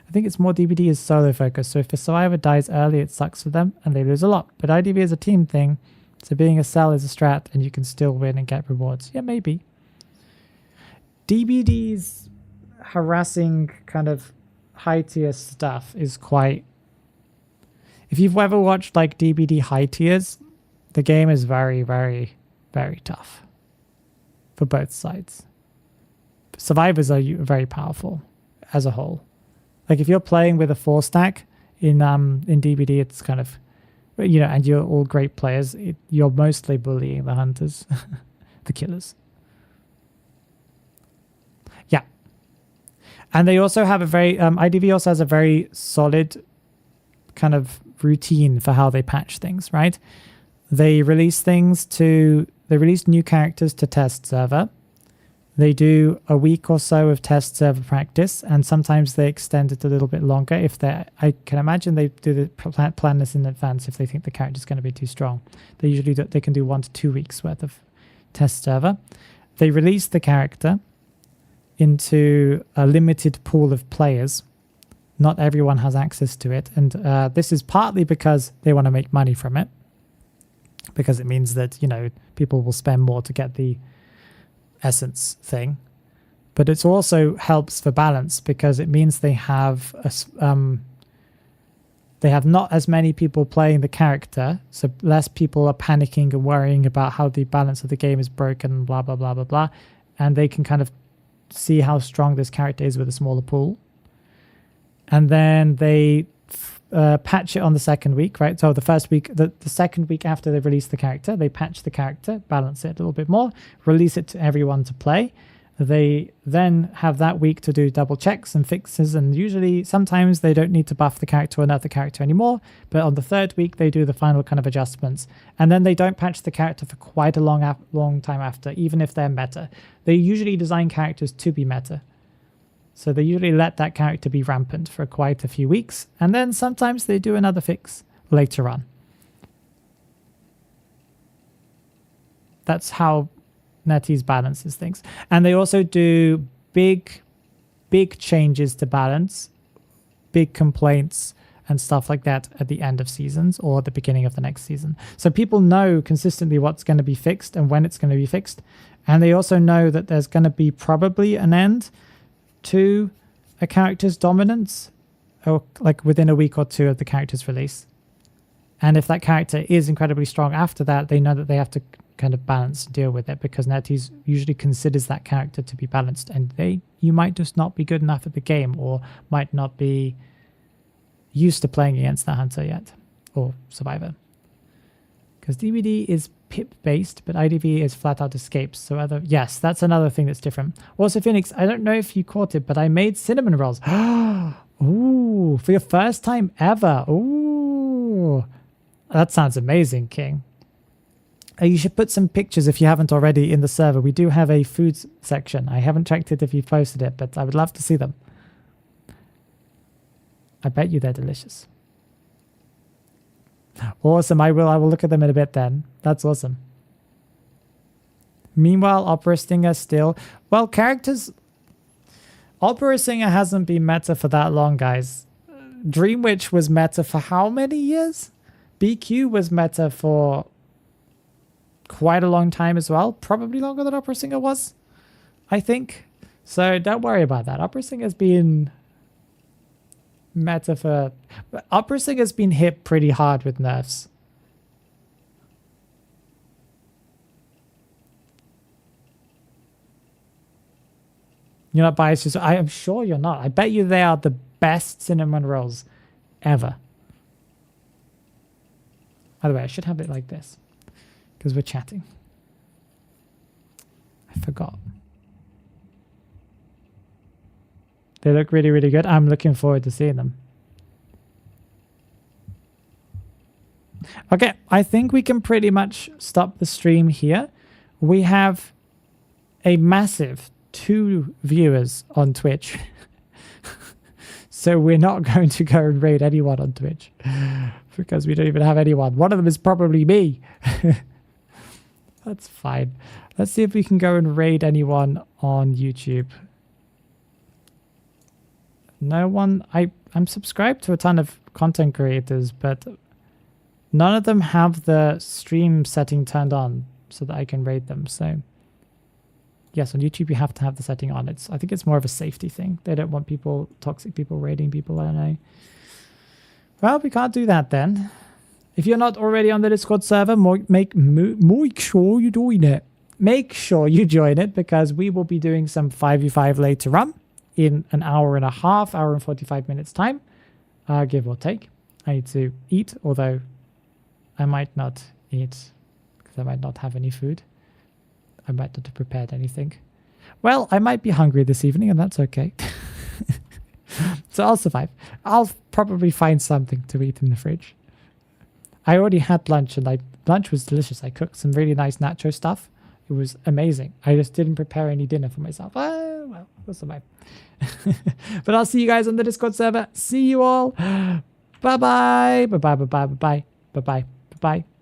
Speaker 1: I think it's more DBD is solo focused. So if a survivor dies early, it sucks for them and they lose a lot. But IDV is a team thing. So being a cell is a strat and you can still win and get rewards. Yeah, maybe. DBD's harassing kind of high tier stuff is quite... If you've ever watched like DBD high tiers, the game is very, very, very tough for both sides. Survivors are very powerful as a whole. Like if you're playing with a 4-stack in DBD, it's kind of, you know, and you're all great players, you're mostly bullying the hunters, the killers. Yeah. And they also have a very, IDV also has a very solid kind of routine for how they patch things, right? They release new characters to test server. They do a week or so of test server practice, and sometimes they extend it a little bit longer if I can imagine they do the plan this in advance if they think the character is going to be too strong. They usually they can do 1 to 2 weeks worth of test server. They release the character into a limited pool of players. Not everyone has access to it, and this is partly because they want to make money from it, because it means that, you know, people will spend more to get the essence thing, but it also helps for balance because it means they have not as many people playing the character, so less people are panicking and worrying about how the balance of the game is broken, blah blah blah blah blah, and they can kind of see how strong this character is with a smaller pool. And then they patch it on the second week, right? So the first week, the second week after they release the character, they patch the character, balance it a little bit more, release it to everyone to play. They then have that week to do double checks and fixes, and usually sometimes they don't need to buff the character or nerf the character anymore, but on the third week they do the final kind of adjustments, and then they don't patch the character for quite a long time after, even if they're meta. They usually design characters to be meta. So they usually let that character be rampant for quite a few weeks, and then sometimes they do another fix later on. That's how NetEase balances things. And they also do big changes to balance, big complaints and stuff like that at the end of seasons or the beginning of the next season. So people know consistently what's going to be fixed and when it's going to be fixed. And they also know that there's going to be probably an end to a character's dominance, or like within a week or two of the character's release. And if that character is incredibly strong after that, they know that they have to kind of balance and deal with it, because NetEase usually considers that character to be balanced, and you might just not be good enough at the game, or might not be used to playing against that hunter yet, or survivor. Because DBD is pip based, but IDV is flat out escapes. So yes, that's another thing that's different. Also, Phoenix, I don't know if you caught it, but I made cinnamon rolls. Ooh, for your first time ever. Ooh, that sounds amazing, King. You should put some pictures, if you haven't already, in the server. We do have a food section. I haven't checked it if you've posted it, but I would love to see them. I bet you they're delicious. Awesome. I will look at them in a bit then. That's awesome. Meanwhile, Opera Stinger still... Well, characters... Opera Stinger hasn't been meta for that long, guys. Dream Witch was meta for how many years? BQ was meta for quite a long time as well. Probably longer than Opera Stinger was, I think. So don't worry about that. Opera Stinger's been meta for... Opera Singer's been hit pretty hard with nerfs. You're not biased. I am sure you're not. I bet you they are the best cinnamon rolls ever. By the way, I should have it like this because we're chatting. I forgot. They look really, really good. I'm looking forward to seeing them. Okay, I think we can pretty much stop the stream here. We have a massive 2 viewers on Twitch. So we're not going to go and raid anyone on Twitch because we don't even have anyone. One of them is probably me. That's fine. Let's see if we can go and raid anyone on YouTube. No one. I'm subscribed to a ton of content creators, but none of them have the stream setting turned on so that I can raid them. So yes, on YouTube you have to have the setting on. I think it's more of a safety thing. They don't want people, toxic people, raiding people. I don't know. Well, we can't do that then. If you're not already on the Discord server, make sure you're doing it. Make sure you join it, because we will be doing some 5v5 later on in an hour and a half, hour and 45 minutes time, give or take. I need to eat, although I might not eat because I might not have any food. I might not have prepared anything. Well, I might be hungry this evening, and that's okay. So I'll survive. I'll probably find something to eat in the fridge. I already had lunch, and lunch was delicious. I cooked some really nice nacho stuff. It was amazing. I just didn't prepare any dinner for myself. Well, we'll survive. But I'll see you guys on the Discord server. See you all. Bye-bye. Bye-bye, bye-bye, bye-bye. Bye-bye, bye-bye.